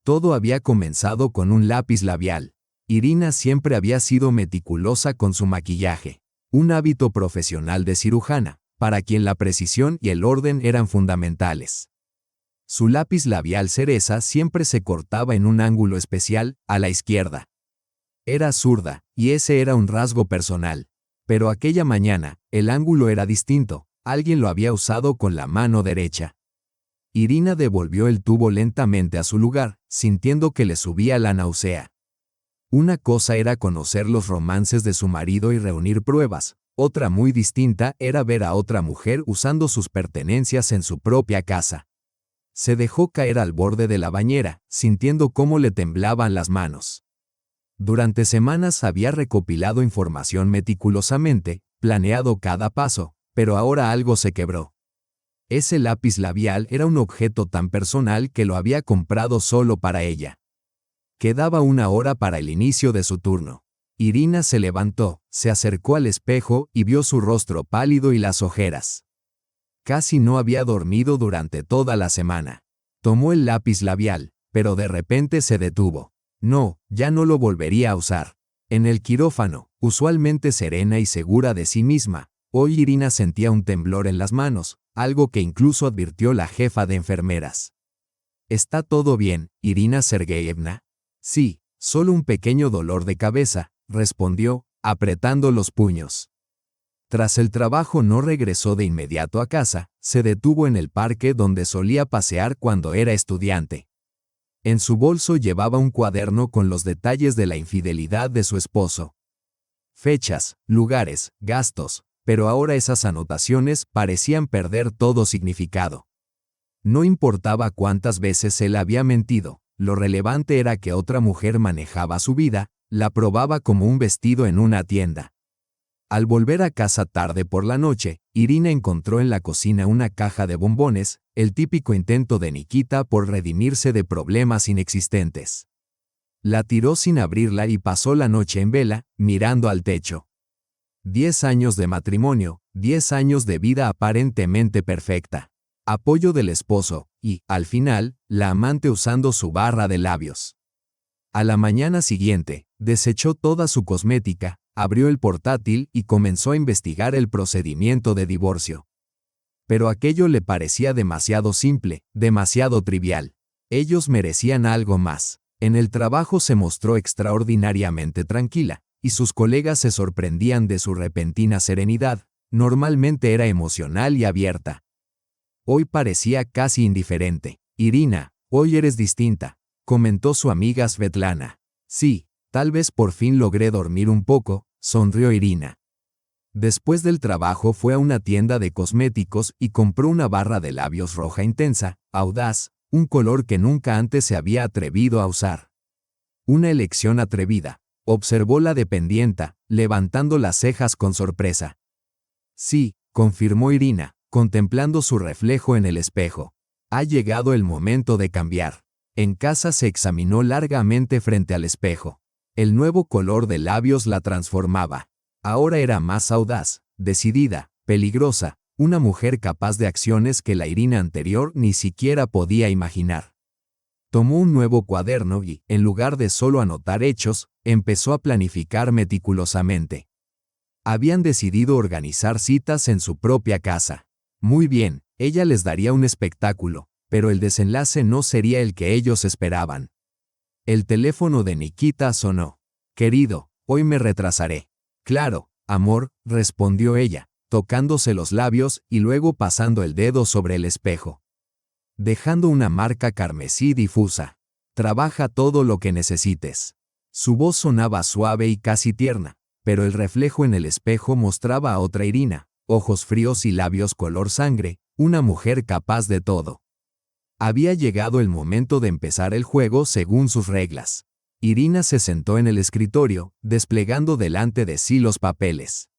[SPEAKER 1] Todo había comenzado con un lápiz labial. Irina siempre había sido meticulosa con su maquillaje, un hábito profesional de cirujana, para quien la precisión y el orden eran fundamentales. Su lápiz labial cereza siempre se cortaba en un ángulo especial, a la izquierda. Era zurda, y ese era un rasgo personal. Pero aquella mañana, el ángulo era distinto, alguien lo había usado con la mano derecha. Irina devolvió el tubo lentamente a su lugar, sintiendo que le subía la náusea. Una cosa era conocer los romances de su marido y reunir pruebas, otra muy distinta era ver a otra mujer usando sus pertenencias en su propia casa. Se dejó caer al borde de la bañera, sintiendo cómo le temblaban las manos. Durante semanas había recopilado información meticulosamente, planeado cada paso, pero ahora algo se quebró. Ese lápiz labial era un objeto tan personal que lo había comprado solo para ella. Quedaba 1 hora para el inicio de su turno. Irina se levantó, se acercó al espejo y vio su rostro pálido y las ojeras. Casi no había dormido durante toda la semana. Tomó el lápiz labial, pero de repente se detuvo. No, ya no lo volvería a usar. En el quirófano, usualmente serena y segura de sí misma, hoy Irina sentía un temblor en las manos, algo que incluso advirtió la jefa de enfermeras. ¿Está todo bien, Irina Sergeyevna? Sí, solo un pequeño dolor de cabeza, respondió, apretando los puños. Tras el trabajo no regresó de inmediato a casa, se detuvo en el parque donde solía pasear cuando era estudiante. En su bolso llevaba un cuaderno con los detalles de la infidelidad de su esposo. Fechas, lugares, gastos, pero ahora esas anotaciones parecían perder todo significado. No importaba cuántas veces él había mentido, lo relevante era que otra mujer manejaba su vida, la probaba como un vestido en una tienda. Al volver a casa tarde por la noche, Irina encontró en la cocina una caja de bombones, el típico intento de Nikita por redimirse de problemas inexistentes. La tiró sin abrirla y pasó la noche en vela, mirando al techo. 10 años de matrimonio, 10 años de vida aparentemente perfecta. Apoyo del esposo, y, al final, la amante usando su barra de labios. A la mañana siguiente, desechó toda su cosmética, abrió el portátil y comenzó a investigar el procedimiento de divorcio. Pero aquello le parecía demasiado simple, demasiado trivial. Ellos merecían algo más. En el trabajo se mostró extraordinariamente tranquila, y sus colegas se sorprendían de su repentina serenidad. Normalmente era emocional y abierta. Hoy parecía casi indiferente. Irina, hoy eres distinta, comentó su amiga Svetlana. Sí, tal vez por fin logré dormir un poco, sonrió Irina. Después del trabajo fue a una tienda de cosméticos y compró una barra de labios roja intensa, audaz, un color que nunca antes se había atrevido a usar. Una elección atrevida, observó la dependienta, levantando las cejas con sorpresa. Sí, confirmó Irina, contemplando su reflejo en el espejo. Ha llegado el momento de cambiar. En casa se examinó largamente frente al espejo. El nuevo color de labios la transformaba. Ahora era más audaz, decidida, peligrosa, una mujer capaz de acciones que la Irina anterior ni siquiera podía imaginar. Tomó un nuevo cuaderno y, en lugar de solo anotar hechos, empezó a planificar meticulosamente. Habían decidido organizar citas en su propia casa. Muy bien, ella les daría un espectáculo, pero el desenlace no sería el que ellos esperaban. El teléfono de Nikita sonó. Querido, hoy me retrasaré. Claro, amor, respondió ella, tocándose los labios y luego pasando el dedo sobre el espejo. Dejando una marca carmesí difusa. Trabaja todo lo que necesites. Su voz sonaba suave y casi tierna, pero el reflejo en el espejo mostraba a otra Irina, ojos fríos y labios color sangre, una mujer capaz de todo. Había llegado el momento de empezar el juego según sus reglas. Irina se sentó en el escritorio, desplegando delante de sí los papeles.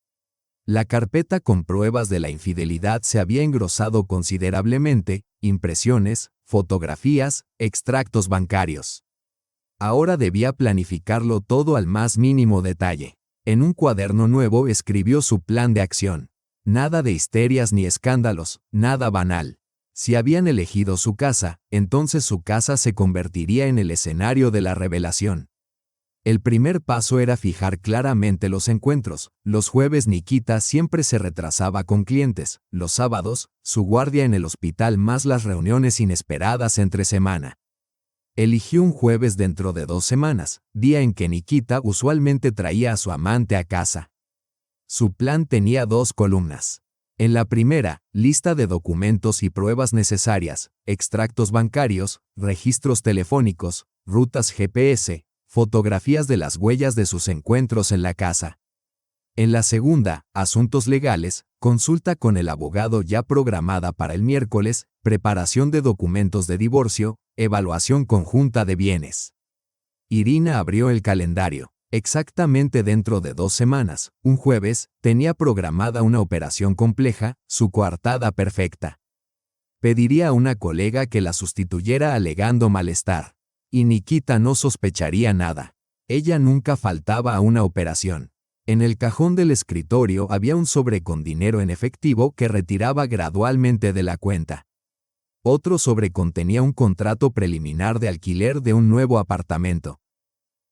[SPEAKER 1] La carpeta con pruebas de la infidelidad se había engrosado considerablemente, impresiones, fotografías, extractos bancarios. Ahora debía planificarlo todo al más mínimo detalle. En un cuaderno nuevo escribió su plan de acción. Nada de histerias ni escándalos, nada banal. Si habían elegido su casa, entonces su casa se convertiría en el escenario de la revelación. El primer paso era fijar claramente los encuentros. Los jueves Nikita siempre se retrasaba con clientes, los sábados, su guardia en el hospital más las reuniones inesperadas entre semana. Eligió un jueves dentro de 2 semanas, día en que Nikita usualmente traía a su amante a casa. Su plan tenía 2 columnas. En la primera, lista de documentos y pruebas necesarias, extractos bancarios, registros telefónicos, rutas GPS, fotografías de las huellas de sus encuentros en la casa. En la segunda, asuntos legales, consulta con el abogado ya programada para el miércoles, preparación de documentos de divorcio, evaluación conjunta de bienes. Irina abrió el calendario. Exactamente dentro de 2 semanas, un jueves, tenía programada una operación compleja, su coartada perfecta. Pediría a una colega que la sustituyera alegando malestar. Y Nikita no sospecharía nada. Ella nunca faltaba a una operación. En el cajón del escritorio había un sobre con dinero en efectivo que retiraba gradualmente de la cuenta. Otro sobre contenía un contrato preliminar de alquiler de un nuevo apartamento.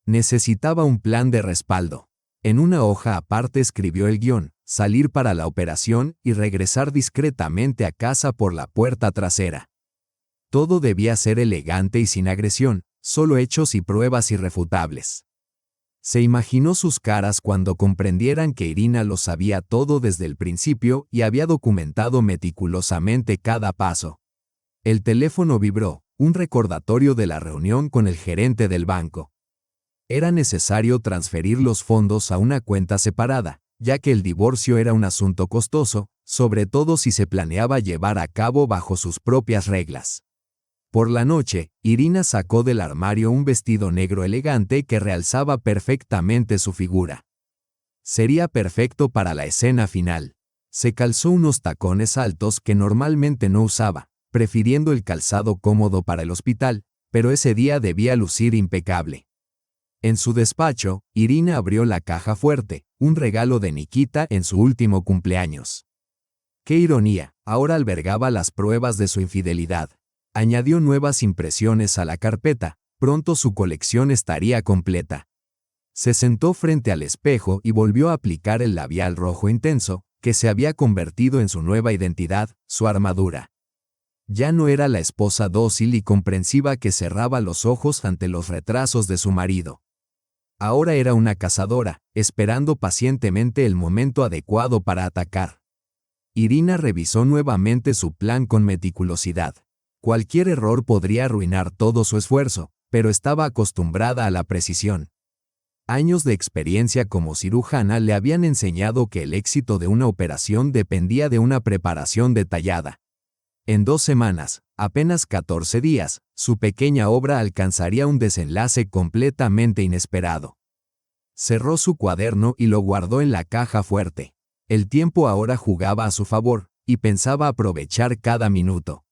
[SPEAKER 1] Necesitaba un plan de respaldo. En una hoja aparte escribió el guión, salir para la operación y regresar discretamente a casa por la puerta trasera. Todo debía ser elegante y sin agresión, solo hechos y pruebas irrefutables. Se imaginó sus caras cuando comprendieran que Irina lo sabía todo desde el principio y había documentado meticulosamente cada paso. El teléfono vibró, un recordatorio de la reunión con el gerente del banco. Era necesario transferir los fondos a una cuenta separada, ya que el divorcio era un asunto costoso, sobre todo si se planeaba llevar a cabo bajo sus propias reglas. Por la noche, Irina sacó del armario un vestido negro elegante que realzaba perfectamente su figura. Sería perfecto para la escena final. Se calzó unos tacones altos que normalmente no usaba, prefiriendo el calzado cómodo para el hospital, pero ese día debía lucir impecable. En su despacho, Irina abrió la caja fuerte, un regalo de Nikita en su último cumpleaños. ¡Qué ironía! Ahora albergaba las pruebas de su infidelidad. Añadió nuevas impresiones a la carpeta, pronto su colección estaría completa. Se sentó frente al espejo y volvió a aplicar el labial rojo intenso, que se había convertido en su nueva identidad, su armadura. Ya no era la esposa dócil y comprensiva que cerraba los ojos ante los retrasos de su marido. Ahora era una cazadora, esperando pacientemente el momento adecuado para atacar. Irina revisó nuevamente su plan con meticulosidad. Cualquier error podría arruinar todo su esfuerzo, pero estaba acostumbrada a la precisión. Años de experiencia como cirujana le habían enseñado que el éxito de una operación dependía de una preparación detallada. En 2 semanas, apenas 14 días, su pequeña obra alcanzaría un desenlace completamente inesperado. Cerró su cuaderno y lo guardó en la caja fuerte. El tiempo ahora jugaba a su favor, y pensaba aprovechar cada minuto.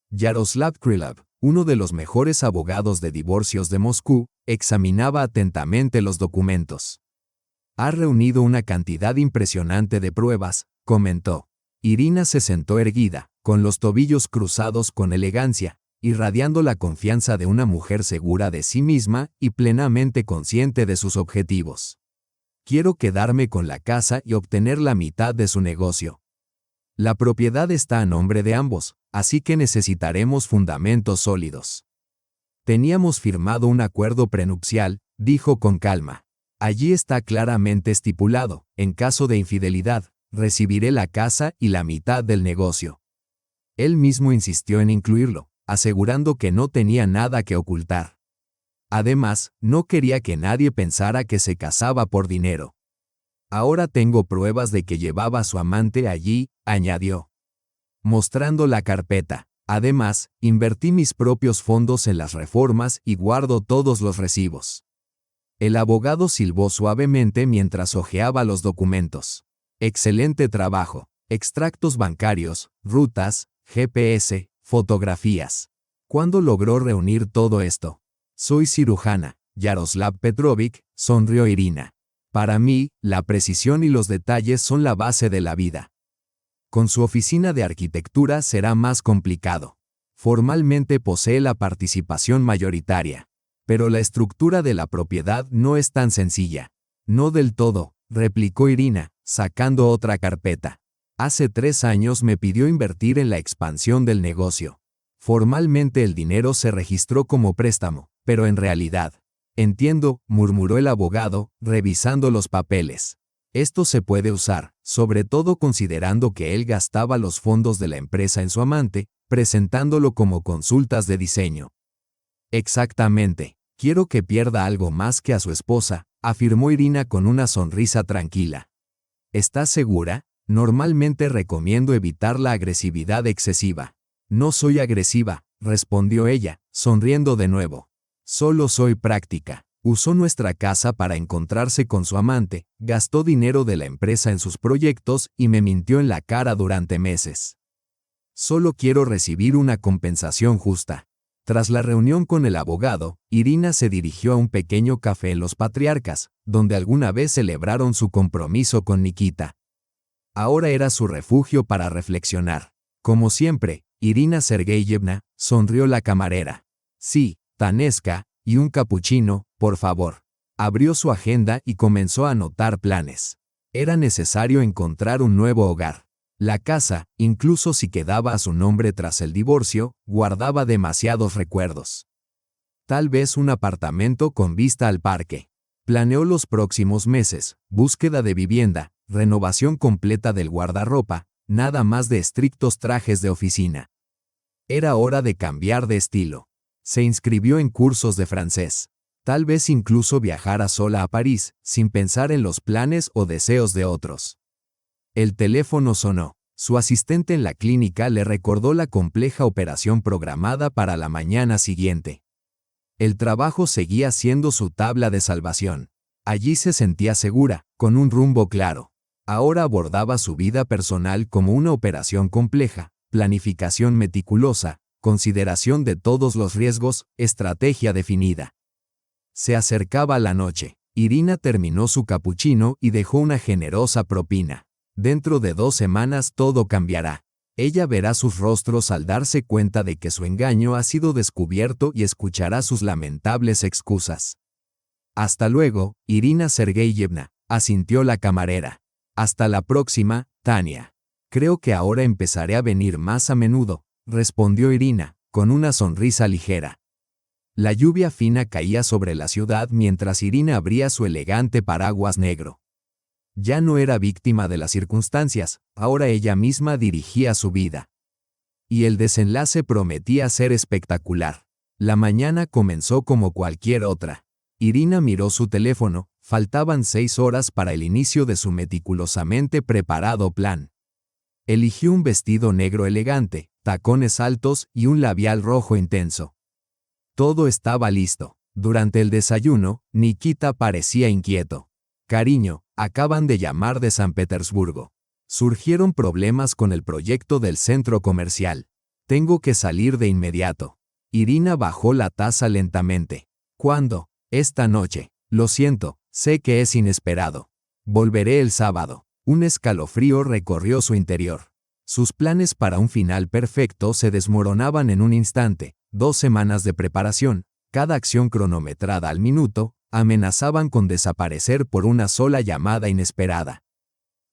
[SPEAKER 1] Yaroslav Krylov, uno de los mejores abogados de divorcios de Moscú, examinaba atentamente los documentos. «Ha reunido una cantidad impresionante de pruebas», comentó. Irina se sentó erguida, con los tobillos cruzados con elegancia, irradiando la confianza de una mujer segura de sí misma y plenamente consciente de sus objetivos. «Quiero quedarme con la casa y obtener la mitad de su negocio. La propiedad está a nombre de ambos, así que necesitaremos fundamentos sólidos». «Teníamos firmado un acuerdo prenupcial», dijo con calma. «Allí está claramente estipulado, en caso de infidelidad, recibiré la casa y la mitad del negocio». Él mismo insistió en incluirlo, asegurando que no tenía nada que ocultar. Además, no quería que nadie pensara que se casaba por dinero. «Ahora tengo pruebas de que llevaba a su amante allí», añadió, mostrando la carpeta. «Además, invertí mis propios fondos en las reformas y guardo todos los recibos». El abogado silbó suavemente mientras hojeaba los documentos. «Excelente trabajo. Extractos bancarios, rutas, GPS, fotografías. ¿Cuándo logró reunir todo esto?» «Soy cirujana, Yaroslav Petrovich», sonrió Irina. «Para mí, la precisión y los detalles son la base de la vida. Con su oficina de arquitectura será más complicado. Formalmente posee la participación mayoritaria. Pero la estructura de la propiedad no es tan sencilla». «No del todo», replicó Irina, sacando otra carpeta. «Hace 3 años me pidió invertir en la expansión del negocio. Formalmente el dinero se registró como préstamo, pero en realidad». «Entiendo», murmuró el abogado, revisando los papeles. «Esto se puede usar, sobre todo considerando que él gastaba los fondos de la empresa en su amante, presentándolo como consultas de diseño». «Exactamente. Quiero que pierda algo más que a su esposa», afirmó Irina con una sonrisa tranquila. «¿Estás segura? Normalmente recomiendo evitar la agresividad excesiva». «No soy agresiva», respondió ella, sonriendo de nuevo. «Solo soy práctica. Usó nuestra casa para encontrarse con su amante, gastó dinero de la empresa en sus proyectos y me mintió en la cara durante meses. Solo quiero recibir una compensación justa. Tras la reunión con el abogado, Irina se dirigió a un pequeño café en Los Patriarcas, donde alguna vez celebraron su compromiso con Nikita. Ahora era su refugio para reflexionar. Como siempre, Irina Sergeyevna, sonrió la camarera. Sí, Tanesca, y un capuchino, por favor. Abrió su agenda y comenzó a anotar planes. Era necesario encontrar un nuevo hogar. La casa, incluso si quedaba a su nombre tras el divorcio, guardaba demasiados recuerdos. Tal vez un apartamento con vista al parque. Planeó los próximos meses, búsqueda de vivienda, renovación completa del guardarropa, nada más de estrictos trajes de oficina. Era hora de cambiar de estilo. Se inscribió en cursos de francés. Tal vez incluso viajara sola a París, sin pensar en los planes o deseos de otros. El teléfono sonó. Su asistente en la clínica le recordó la compleja operación programada para la mañana siguiente. El trabajo seguía siendo su tabla de salvación. Allí se sentía segura, con un rumbo claro. Ahora abordaba su vida personal como una operación compleja, planificación meticulosa, consideración de todos los riesgos, estrategia definida. Se acercaba la noche. Irina terminó su capuchino y dejó una generosa propina. Dentro de 2 semanas todo cambiará. Ella verá sus rostros al darse cuenta de que su engaño ha sido descubierto y escuchará sus lamentables excusas. Hasta luego, Irina Sergeyevna, asintió la camarera. Hasta la próxima, Tania. Creo que ahora empezaré a venir más a menudo, respondió Irina, con una sonrisa ligera. La lluvia fina caía sobre la ciudad mientras Irina abría su elegante paraguas negro. Ya no era víctima de las circunstancias, ahora ella misma dirigía su vida. Y el desenlace prometía ser espectacular. La mañana comenzó como cualquier otra. Irina miró su teléfono, faltaban 6 horas para el inicio de su meticulosamente preparado plan. Eligió un vestido negro elegante, tacones altos y un labial rojo intenso. Todo estaba listo. Durante el desayuno, Nikita parecía inquieto. Cariño, acaban de llamar de San Petersburgo. Surgieron problemas con el proyecto del centro comercial. Tengo que salir de inmediato. Irina bajó la taza lentamente. ¿Cuándo? Esta noche. Lo siento, sé que es inesperado. Volveré el sábado. Un escalofrío recorrió su interior. Sus planes para un final perfecto se desmoronaban en un instante. 2 semanas de preparación, cada acción cronometrada al minuto, amenazaban con desaparecer por una sola llamada inesperada.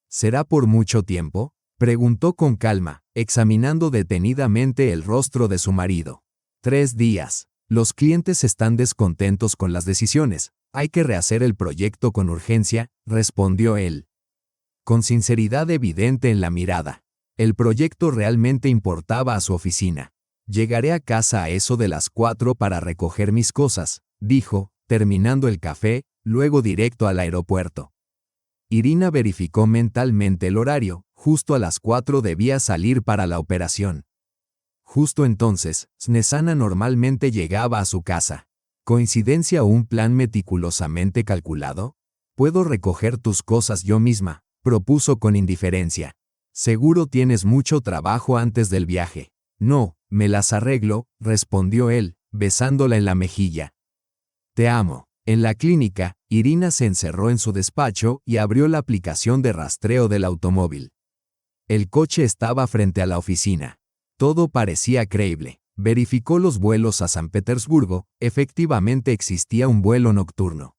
[SPEAKER 1] ¿Será por mucho tiempo?, preguntó con calma, examinando detenidamente el rostro de su marido. 3 días. Los clientes están descontentos con las decisiones. Hay que rehacer el proyecto con urgencia, respondió él. Con sinceridad evidente en la mirada. El proyecto realmente importaba a su oficina. Llegaré a casa a eso de las 4 para recoger mis cosas, dijo, terminando el café, luego directo al aeropuerto. Irina verificó mentalmente el horario, justo a las 4 debía salir para la operación. Justo entonces, Snesana normalmente llegaba a su casa. ¿Coincidencia o un plan meticulosamente calculado? Puedo recoger tus cosas yo misma, propuso con indiferencia. Seguro tienes mucho trabajo antes del viaje. No, me las arreglo, respondió él, besándola en la mejilla. Te amo. En la clínica, Irina se encerró en su despacho y abrió la aplicación de rastreo del automóvil. El coche estaba frente a la oficina. Todo parecía creíble. Verificó los vuelos a San Petersburgo, efectivamente existía un vuelo nocturno.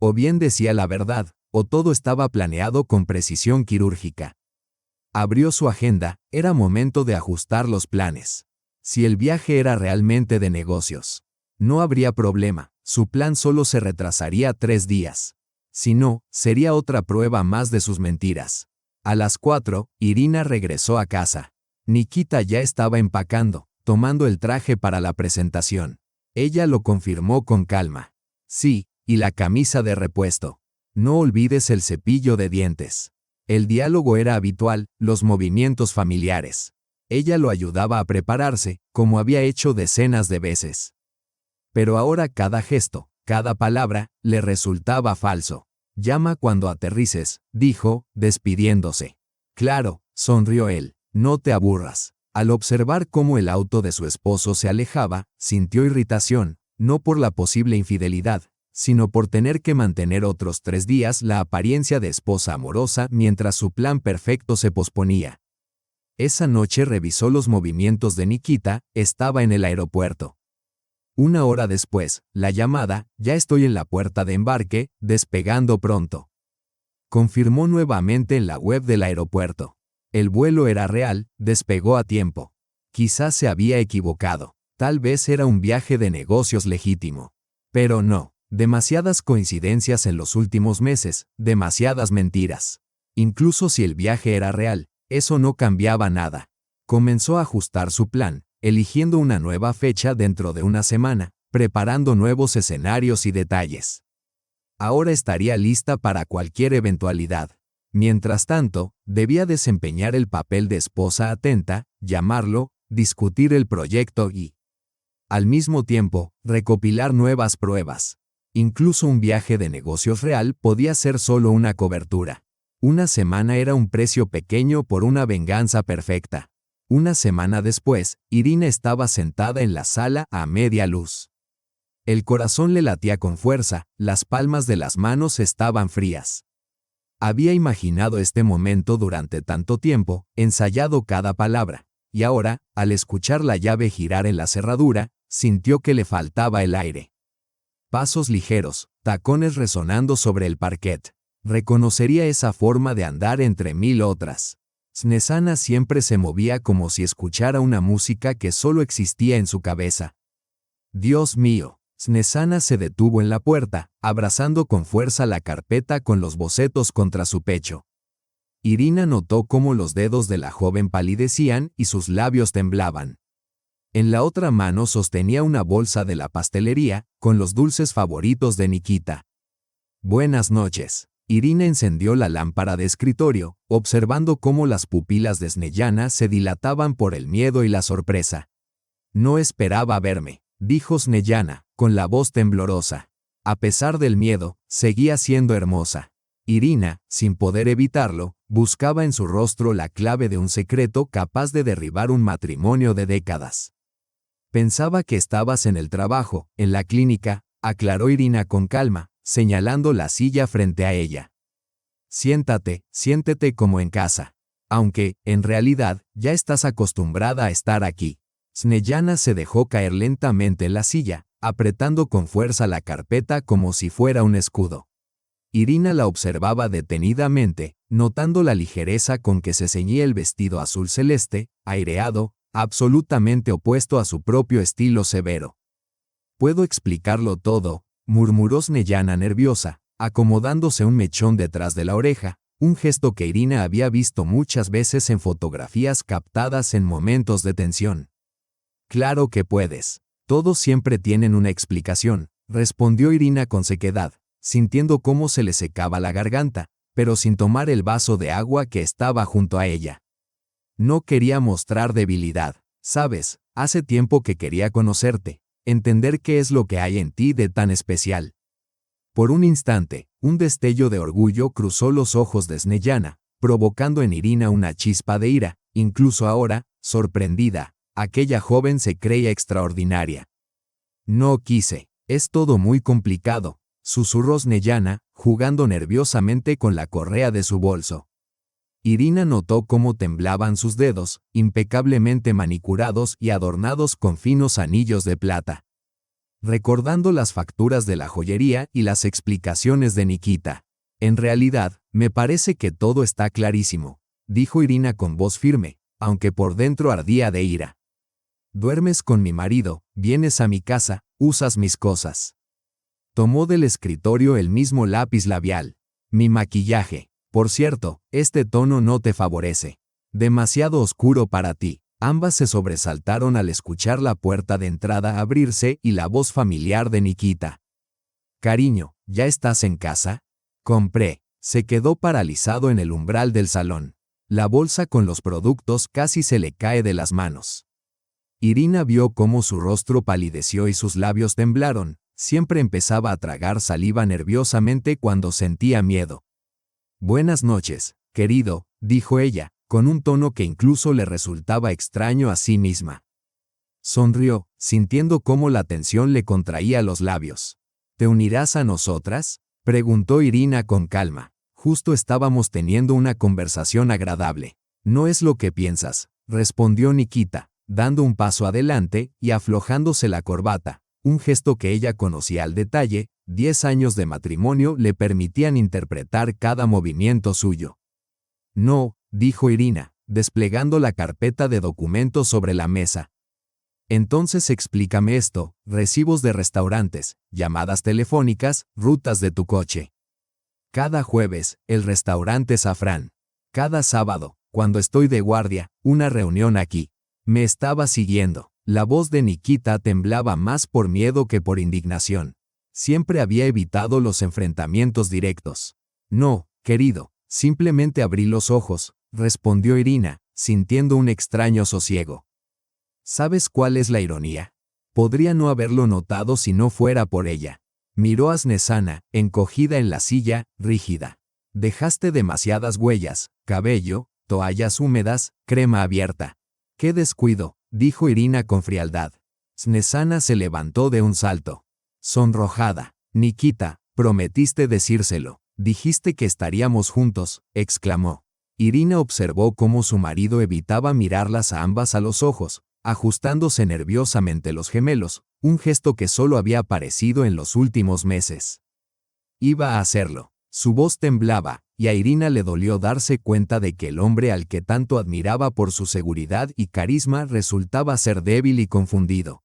[SPEAKER 1] O bien decía la verdad, o todo estaba planeado con precisión quirúrgica. Abrió su agenda, era momento de ajustar los planes. Si el viaje era realmente de negocios, no habría problema, su plan solo se retrasaría 3 días. Si no, sería otra prueba más de sus mentiras. A las 4, Irina regresó a casa. Nikita ya estaba empacando, tomando el traje para la presentación. Ella lo confirmó con calma. Sí, y la camisa de repuesto. No olvides el cepillo de dientes. El diálogo era habitual, los movimientos familiares. Ella lo ayudaba a prepararse, como había hecho decenas de veces. Pero ahora cada gesto, Cada palabra le resultaba falso. Llama cuando aterrices, dijo, despidiéndose. Claro, sonrió él, no te aburras. Al observar cómo el auto de su esposo se alejaba, sintió irritación, no por la posible infidelidad, sino por tener que mantener otros 3 días la apariencia de esposa amorosa mientras su plan perfecto se posponía. Esa noche revisó los movimientos de Nikita, estaba en el aeropuerto. 1 hora después, la llamada, ya estoy en la puerta de embarque, despegando pronto. Confirmó nuevamente en la web del aeropuerto. El vuelo era real, despegó a tiempo. Quizás se había equivocado. Tal vez era un viaje de negocios legítimo. Pero no. Demasiadas coincidencias en los últimos meses, demasiadas mentiras. Incluso si el viaje era real, eso no cambiaba nada. Comenzó a ajustar su plan, eligiendo una nueva fecha dentro de una semana, preparando nuevos escenarios y detalles. Ahora estaría lista para cualquier eventualidad. Mientras tanto, debía desempeñar el papel de esposa atenta, llamarlo, discutir el proyecto y, al mismo tiempo, recopilar nuevas pruebas. Incluso un viaje de negocios real podía ser solo una cobertura. Una semana era un precio pequeño por una venganza perfecta. Una semana después, Irina estaba sentada en la sala a media luz. El corazón le latía con fuerza, las palmas de las manos estaban frías. Había imaginado este momento durante tanto tiempo, ensayado cada palabra, y ahora, al escuchar la llave girar en la cerradura, sintió que le faltaba el aire. Pasos ligeros, tacones resonando sobre el parquet. Reconocería esa forma de andar entre 1000 otras. Snezana siempre se movía como si escuchara una música que solo existía en su cabeza. Dios mío, Snezana se detuvo en la puerta, abrazando con fuerza la carpeta con los bocetos contra su pecho. Irina notó cómo los dedos de la joven palidecían y sus labios temblaban. En la otra mano sostenía una bolsa de la pastelería, con los dulces favoritos de Nikita. Buenas noches. Irina encendió la lámpara de escritorio, observando cómo las pupilas de Snezana se dilataban por el miedo y la sorpresa. No esperaba verme, dijo Snezana, con la voz temblorosa. A pesar del miedo, seguía siendo hermosa. Irina, sin poder evitarlo, buscaba en su rostro la clave de un secreto capaz de derribar un matrimonio de décadas. Pensaba que estabas en el trabajo, en la clínica, aclaró Irina con calma, señalando la silla frente a ella. Siéntate como en casa. Aunque, en realidad, ya estás acostumbrada a estar aquí. Snezana se dejó caer lentamente en la silla, apretando con fuerza la carpeta como si fuera un escudo. Irina la observaba detenidamente, notando la ligereza con que se ceñía el vestido azul celeste, aireado, absolutamente opuesto a su propio estilo severo. «Puedo explicarlo todo», murmuró Snezana nerviosa, acomodándose un mechón detrás de la oreja, un gesto que Irina había visto muchas veces en fotografías captadas en momentos de tensión. «Claro que puedes. Todos siempre tienen una explicación», respondió Irina con sequedad, sintiendo cómo se le secaba la garganta, pero sin tomar el vaso de agua que estaba junto a ella. No quería mostrar debilidad, ¿sabes? Hace tiempo que quería conocerte, entender qué es lo que hay en ti de tan especial. Por un instante, un destello de orgullo cruzó los ojos de Snezana, provocando en Irina una chispa de ira. Incluso ahora, sorprendida, aquella joven se creía extraordinaria. No quise, es todo muy complicado, susurró Snezana, jugando nerviosamente con la correa de su bolso. Irina notó cómo temblaban sus dedos, impecablemente manicurados y adornados con finos anillos de plata. Recordando las facturas de la joyería y las explicaciones de Nikita. En realidad, me parece que todo está clarísimo, dijo Irina con voz firme, aunque por dentro ardía de ira. Duermes con mi marido, vienes a mi casa, usas mis cosas. Tomó del escritorio el mismo lápiz labial. Mi maquillaje. Por cierto, este tono no te favorece. Demasiado oscuro para ti. Ambas se sobresaltaron al escuchar la puerta de entrada abrirse y la voz familiar de Nikita. Cariño, ¿ya estás en casa? Compré. Se quedó paralizado en el umbral del salón. La bolsa con los productos casi se le cae de las manos. Irina vio cómo su rostro palideció y sus labios temblaron, Siempre empezaba a tragar saliva nerviosamente cuando sentía miedo. «Buenas noches, querido», dijo ella, con un tono que incluso le resultaba extraño a sí misma. Sonrió, sintiendo cómo la tensión le contraía los labios. «¿Te unirás a nosotras?», preguntó Irina con calma. Justo estábamos teniendo una conversación agradable. «No es lo que piensas», respondió Nikita, dando un paso adelante y aflojándose la corbata, un gesto que ella conocía al detalle. 10 años de matrimonio le permitían interpretar cada movimiento suyo. «No», dijo Irina, desplegando la carpeta de documentos sobre la mesa. «Entonces explícame esto: recibos de restaurantes, llamadas telefónicas, rutas de tu coche. Cada jueves, el restaurante Safrán. Cada sábado, cuando estoy de guardia, una reunión aquí». Me estaba siguiendo. La voz de Nikita temblaba más por miedo que por indignación. Siempre había evitado los enfrentamientos directos. «No, querido, simplemente abrí los ojos», respondió Irina, sintiendo un extraño sosiego. ¿Sabes cuál es la ironía? Podría no haberlo notado si no fuera por ella. Miró a Snesana, encogida en la silla, rígida. «Dejaste demasiadas huellas: cabello, toallas húmedas, crema abierta». «¡Qué descuido!», dijo Irina con frialdad. Snesana se levantó de un salto. Sonrojada. «Nikita, prometiste decírselo. Dijiste que estaríamos juntos», exclamó. Irina observó cómo su marido evitaba mirarlas a ambas a los ojos, ajustándose nerviosamente los gemelos, un gesto que solo había aparecido en los últimos meses. Iba a hacerlo. Su voz temblaba, y a Irina le dolió darse cuenta de que el hombre al que tanto admiraba por su seguridad y carisma resultaba ser débil y confundido.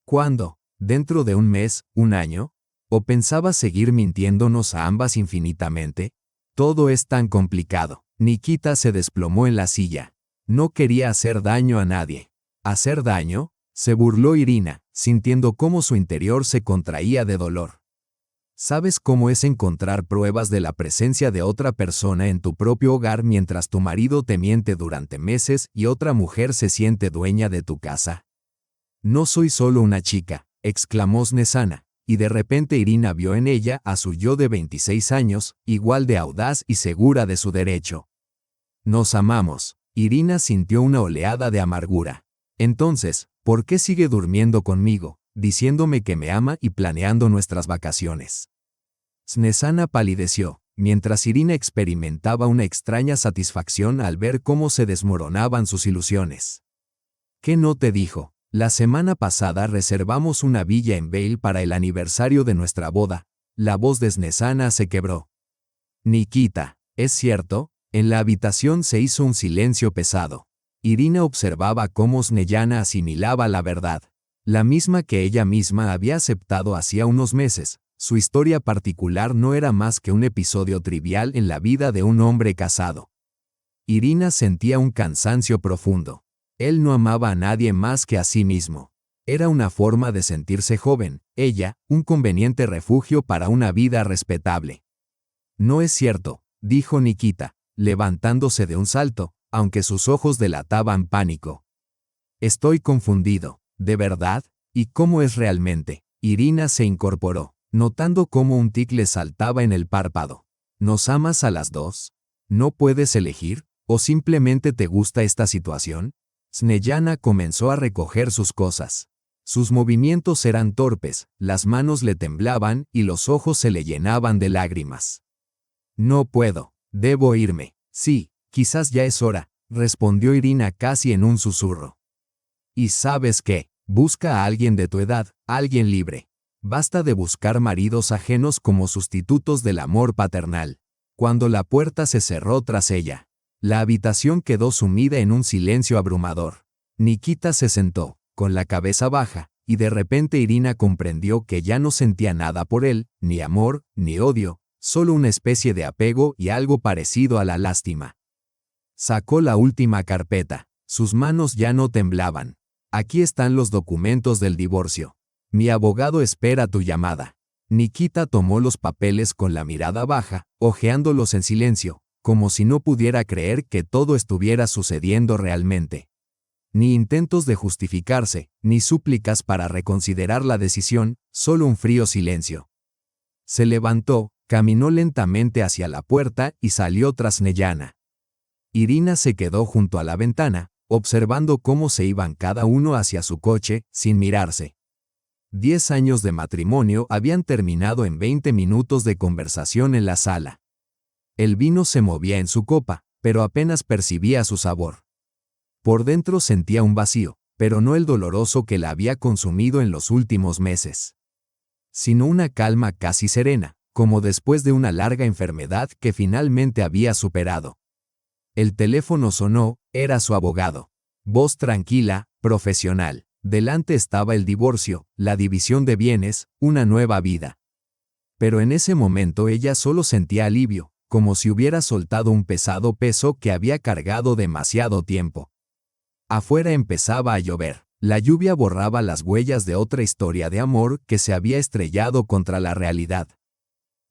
[SPEAKER 1] ¿Cuándo? ¿Dentro de un mes, un año? ¿O pensaba seguir mintiéndonos a ambas infinitamente? Todo es tan complicado. Nikita se desplomó en la silla. No quería hacer daño a nadie. ¿Hacer daño?, se burló Irina, sintiendo cómo su interior se contraía de dolor. ¿Sabes cómo es encontrar pruebas de la presencia de otra persona en tu propio hogar mientras tu marido te miente durante meses y otra mujer se siente dueña de tu casa? «No soy solo una chica», exclamó Snesana, y de repente Irina vio en ella a su yo de 26 años, igual de audaz y segura de su derecho. «Nos amamos». Irina sintió una oleada de amargura. «Entonces, ¿por qué sigue durmiendo conmigo, diciéndome que me ama y planeando nuestras vacaciones?» Snesana palideció, mientras Irina experimentaba una extraña satisfacción al ver cómo se desmoronaban sus ilusiones. «¿Qué no te dijo? La semana pasada reservamos una villa en Vail para el aniversario de nuestra boda». La voz de Snesana se quebró. «Nikita, ¿es cierto?». En la habitación se hizo un silencio pesado. Irina observaba cómo Snejana asimilaba la verdad, la misma que ella misma había aceptado hacía unos meses. Su historia particular no era más que un episodio trivial en la vida de un hombre casado. Irina sentía un cansancio profundo. Él no amaba a nadie más que a sí mismo. Era una forma de sentirse joven, ella, un conveniente refugio para una vida respetable. «No es cierto», dijo Nikita, levantándose de un salto, aunque sus ojos delataban pánico. «Estoy confundido, ¿de verdad? ¿Y cómo es realmente?». Irina se incorporó, notando cómo un tic le saltaba en el párpado. «¿Nos amas a las dos? ¿No puedes elegir? ¿O simplemente te gusta esta situación?». Snejana comenzó a recoger sus cosas. Sus movimientos eran torpes, las manos le temblaban y los ojos se le llenaban de lágrimas. «No puedo, debo irme». «Sí, quizás ya es hora», respondió Irina casi en un susurro. «¿Y sabes qué? Busca a alguien de tu edad, alguien libre. Basta de buscar maridos ajenos como sustitutos del amor paternal». Cuando la puerta se cerró tras ella, la habitación quedó sumida en un silencio abrumador. Nikita se sentó, con la cabeza baja, y de repente Irina comprendió que ya no sentía nada por él, ni amor, ni odio, solo una especie de apego y algo parecido a la lástima. Sacó la última carpeta. Sus manos ya no temblaban. «Aquí están los documentos del divorcio. Mi abogado espera tu llamada». Nikita tomó los papeles con la mirada baja, hojeándolos en silencio, como si no pudiera creer que todo estuviera sucediendo realmente. Ni intentos de justificarse, ni súplicas para reconsiderar la decisión, solo un frío silencio. Se levantó, caminó lentamente hacia la puerta y salió tras Neyana. Irina se quedó junto a la ventana, observando cómo se iban cada uno hacia su coche, sin mirarse. 10 años de matrimonio habían terminado en 20 minutos de conversación en la sala. El vino se movía en su copa, pero apenas percibía su sabor. Por dentro sentía un vacío, pero no el doloroso que la había consumido en los últimos meses, sino una calma casi serena, como después de una larga enfermedad que finalmente había superado. El teléfono sonó, era su abogado. Voz tranquila, profesional. Delante estaba el divorcio, la división de bienes, una nueva vida. Pero en ese momento ella solo sentía alivio, como si hubiera soltado un pesado peso que había cargado demasiado tiempo. Afuera empezaba a llover. La lluvia borraba las huellas de otra historia de amor que se había estrellado contra la realidad.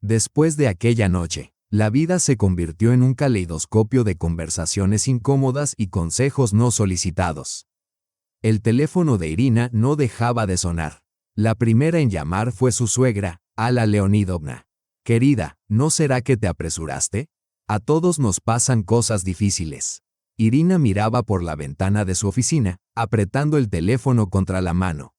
[SPEAKER 1] Después de aquella noche, la vida se convirtió en un caleidoscopio de conversaciones incómodas y consejos no solicitados. El teléfono de Irina no dejaba de sonar. La primera en llamar fue su suegra, Alla Leonidovna. Querida, ¿no será que te apresuraste? A todos nos pasan cosas difíciles. Irina miraba por la ventana de su oficina, apretando el teléfono contra la mano.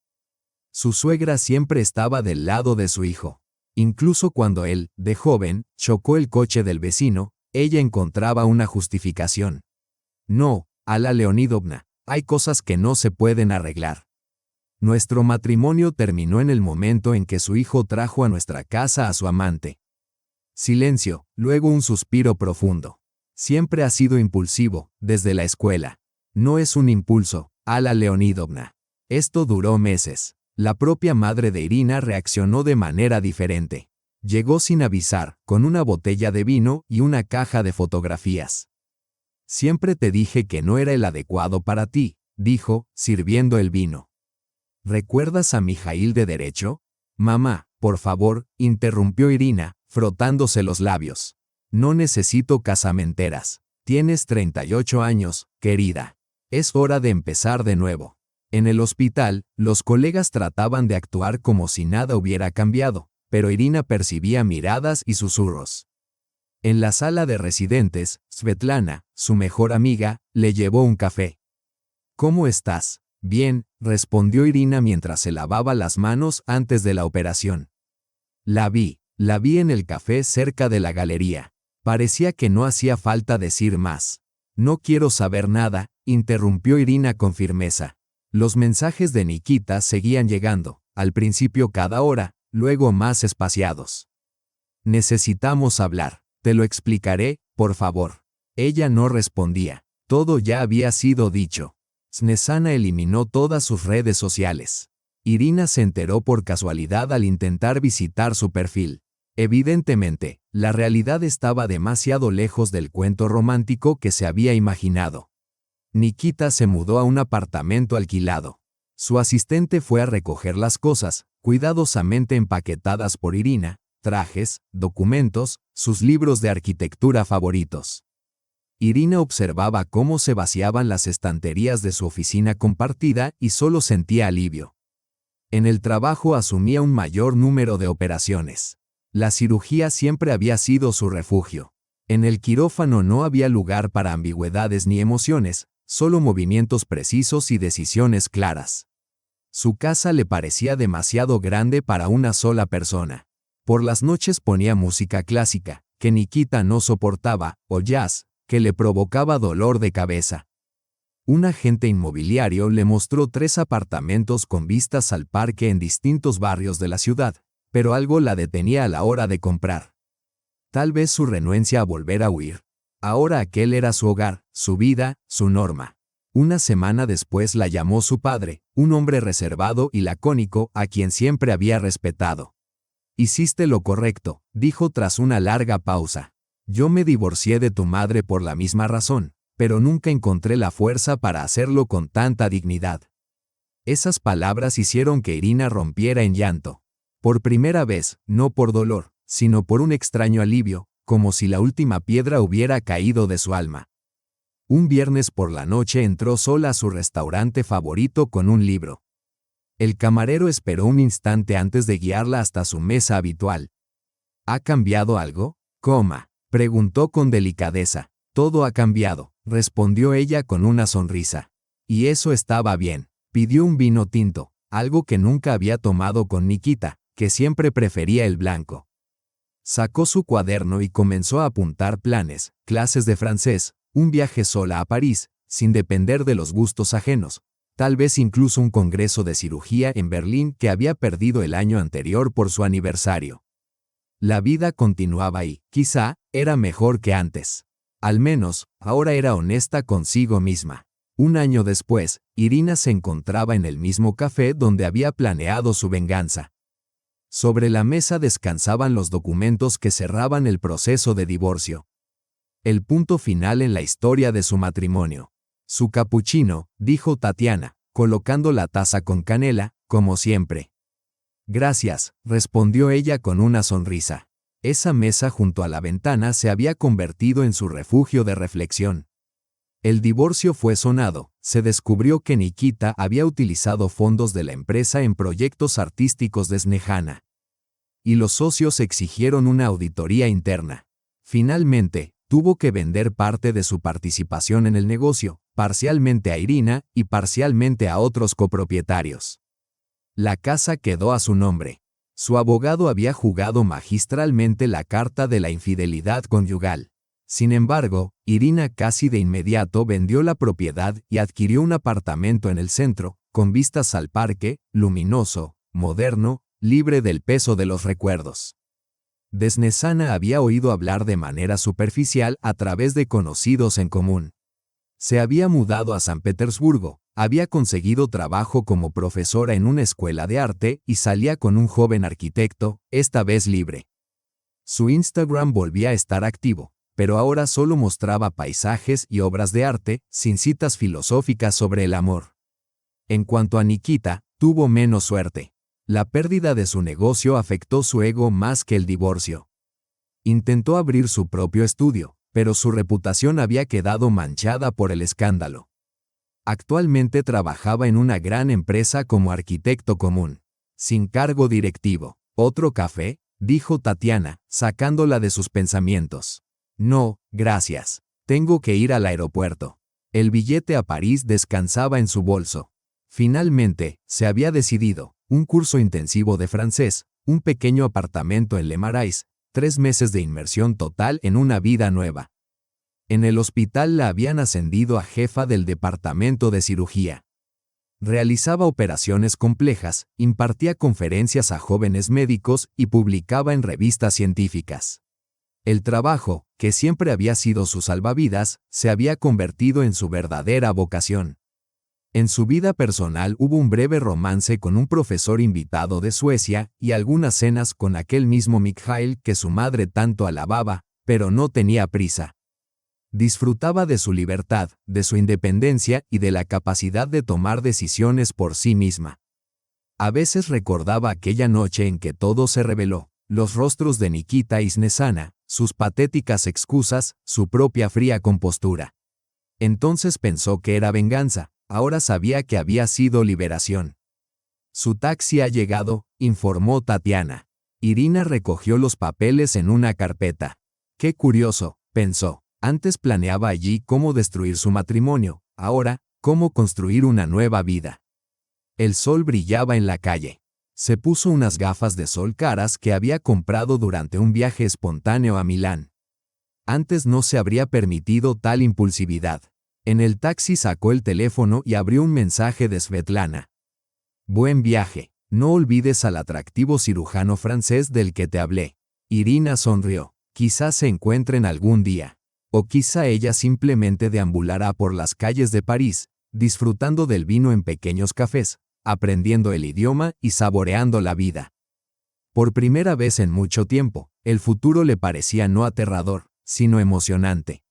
[SPEAKER 1] Su suegra siempre estaba del lado de su hijo. Incluso cuando él, de joven, chocó el coche del vecino, ella encontraba una justificación. No, Alla Leonidovna, hay cosas que no se pueden arreglar. Nuestro matrimonio terminó en el momento en que su hijo trajo a nuestra casa a su amante. Silencio, luego un suspiro profundo. Siempre ha sido impulsivo, desde la escuela. No es un impulso, Alla Leonidovna. Esto duró meses. La propia madre de Irina reaccionó de manera diferente. Llegó sin avisar, con una botella de vino y una caja de fotografías. Siempre te dije que no era el adecuado para ti, dijo, sirviendo el vino. ¿Recuerdas a Mijail de derecho? Mamá, por favor, interrumpió Irina, frotándose los labios. No necesito casamenteras. Tienes 38 años, querida. Es hora de empezar de nuevo. En el hospital, los colegas trataban de actuar como si nada hubiera cambiado, pero Irina percibía miradas y susurros. En la sala de residentes, Svetlana, su mejor amiga, le llevó un café. ¿Cómo estás? Bien, respondió Irina mientras se lavaba las manos antes de la operación. La vi en el café cerca de la galería. Parecía que no hacía falta decir más. No quiero saber nada, interrumpió Irina con firmeza. Los mensajes de Nikita seguían llegando, al principio cada hora, luego más espaciados. Necesitamos hablar. Te lo explicaré, por favor. Ella no respondía. Todo ya había sido dicho. Snezana eliminó todas sus redes sociales. Irina se enteró por casualidad al intentar visitar su perfil. Evidentemente, la realidad estaba demasiado lejos del cuento romántico que se había imaginado. Nikita se mudó a un apartamento alquilado. Su asistente fue a recoger las cosas, cuidadosamente empaquetadas por Irina, trajes, documentos, sus libros de arquitectura favoritos. Irina observaba cómo se vaciaban las estanterías de su oficina compartida y solo sentía alivio. En el trabajo asumía un mayor número de operaciones. La cirugía siempre había sido su refugio. En el quirófano no había lugar para ambigüedades ni emociones, solo movimientos precisos y decisiones claras. Su casa le parecía demasiado grande para una sola persona. Por las noches ponía música clásica, que Nikita no soportaba, o jazz, que le provocaba dolor de cabeza. Un agente inmobiliario le mostró 3 apartamentos con vistas al parque en distintos barrios de la ciudad, pero algo la detenía a la hora de comprar. Tal vez su renuencia a volver a huir. Ahora aquel era su hogar, su vida, su norma. Una semana después la llamó su padre, un hombre reservado y lacónico a quien siempre había respetado. Hiciste lo correcto, dijo tras una larga pausa. Yo me divorcié de tu madre por la misma razón, pero nunca encontré la fuerza para hacerlo con tanta dignidad. Esas palabras hicieron que Irina rompiera en llanto. Por primera vez, no por dolor, sino por un extraño alivio, como si la última piedra hubiera caído de su alma. Un viernes por la noche entró sola a su restaurante favorito con un libro. El camarero esperó un instante antes de guiarla hasta su mesa habitual. ¿Ha cambiado algo? Preguntó con delicadeza. Todo ha cambiado, respondió ella con una sonrisa. Y eso estaba bien. Pidió un vino tinto, algo que nunca había tomado con Nikita, que siempre prefería el blanco. Sacó su cuaderno y comenzó a apuntar planes, clases de francés, un viaje sola a París, sin depender de los gustos ajenos, tal vez incluso un congreso de cirugía en Berlín que había perdido el año anterior por su aniversario. La vida continuaba y, quizá, era mejor que antes. Al menos, ahora era honesta consigo misma. Un año después, Irina se encontraba en el mismo café donde había planeado su venganza. Sobre la mesa descansaban los documentos que cerraban el proceso de divorcio. El punto final en la historia de su matrimonio. Su capuchino, dijo Tatiana, colocando la taza con canela, como siempre. Gracias, respondió ella con una sonrisa. Esa mesa junto a la ventana se había convertido en su refugio de reflexión. El divorcio fue sonado, se descubrió que Nikita había utilizado fondos de la empresa en proyectos artísticos de Snejana. Y los socios exigieron una auditoría interna. Finalmente, tuvo que vender parte de su participación en el negocio, parcialmente a Irina y parcialmente a otros copropietarios. La casa quedó a su nombre. Su abogado había jugado magistralmente la carta de la infidelidad conyugal. Sin embargo, Irina casi de inmediato vendió la propiedad y adquirió un apartamento en el centro, con vistas al parque, luminoso, moderno, libre del peso de los recuerdos. De Snezana había oído hablar de manera superficial a través de conocidos en común. Se había mudado a San Petersburgo, había conseguido trabajo como profesora en una escuela de arte y salía con un joven arquitecto, esta vez libre. Su Instagram volvía a estar activo, pero ahora solo mostraba paisajes y obras de arte, sin citas filosóficas sobre el amor. En cuanto a Nikita, tuvo menos suerte. La pérdida de su negocio afectó su ego más que el divorcio. Intentó abrir su propio estudio, pero su reputación había quedado manchada por el escándalo. Actualmente trabajaba en una gran empresa como arquitecto común, sin cargo directivo. ¿Otro café?, dijo Tatiana, sacándola de sus pensamientos. No, gracias. Tengo que ir al aeropuerto. El billete a París descansaba en su bolso. Finalmente, se había decidido, un curso intensivo de francés, un pequeño apartamento en Le Marais, 3 meses de inmersión total en una vida nueva. En el hospital la habían ascendido a jefa del departamento de cirugía. Realizaba operaciones complejas, impartía conferencias a jóvenes médicos y publicaba en revistas científicas. El trabajo, que siempre había sido su salvavidas, se había convertido en su verdadera vocación. En su vida personal hubo un breve romance con un profesor invitado de Suecia y algunas cenas con aquel mismo Mikhail que su madre tanto alababa, pero no tenía prisa. Disfrutaba de su libertad, de su independencia y de la capacidad de tomar decisiones por sí misma. A veces recordaba aquella noche en que todo se reveló, los rostros de Nikita y Snezana, sus patéticas excusas, su propia fría compostura. Entonces pensó que era venganza, ahora sabía que había sido liberación. Su taxi ha llegado, informó Tatiana. Irina recogió los papeles en una carpeta. Qué curioso, pensó. Antes planeaba allí cómo destruir su matrimonio, ahora, cómo construir una nueva vida. El sol brillaba en la calle. Se puso unas gafas de sol caras que había comprado durante un viaje espontáneo a Milán. Antes no se habría permitido tal impulsividad. En el taxi sacó el teléfono y abrió un mensaje de Svetlana. Buen viaje. No olvides al atractivo cirujano francés del que te hablé. Irina sonrió. Quizás se encuentren algún día. O quizá ella simplemente deambulará por las calles de París, disfrutando del vino en pequeños cafés, aprendiendo el idioma y saboreando la vida. Por primera vez en mucho tiempo, el futuro le parecía no aterrador, sino emocionante.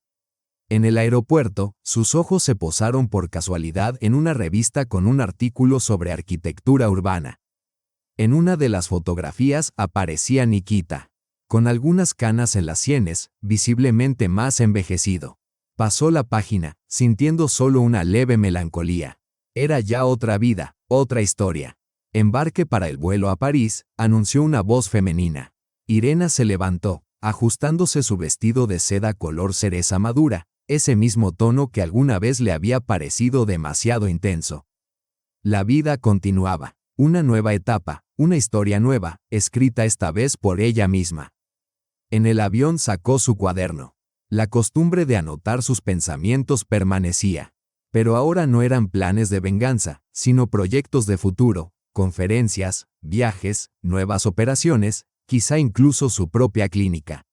[SPEAKER 1] En el aeropuerto, sus ojos se posaron por casualidad en una revista con un artículo sobre arquitectura urbana. En una de las fotografías aparecía Nikita, con algunas canas en las sienes, visiblemente más envejecido. Pasó la página, sintiendo solo una leve melancolía. Era ya otra vida, otra historia. Embarque para el vuelo a París, anunció una voz femenina. Irena se levantó, ajustándose su vestido de seda color cereza madura, ese mismo tono que alguna vez le había parecido demasiado intenso. La vida continuaba, una nueva etapa, una historia nueva, escrita esta vez por ella misma. En el avión sacó su cuaderno. La costumbre de anotar sus pensamientos permanecía. Pero ahora no eran planes de venganza, sino proyectos de futuro, conferencias, viajes, nuevas operaciones, quizá incluso su propia clínica.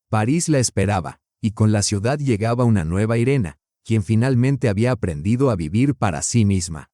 [SPEAKER 1] París la esperaba, y con la ciudad llegaba una nueva Irena, quien finalmente había aprendido a vivir para sí misma.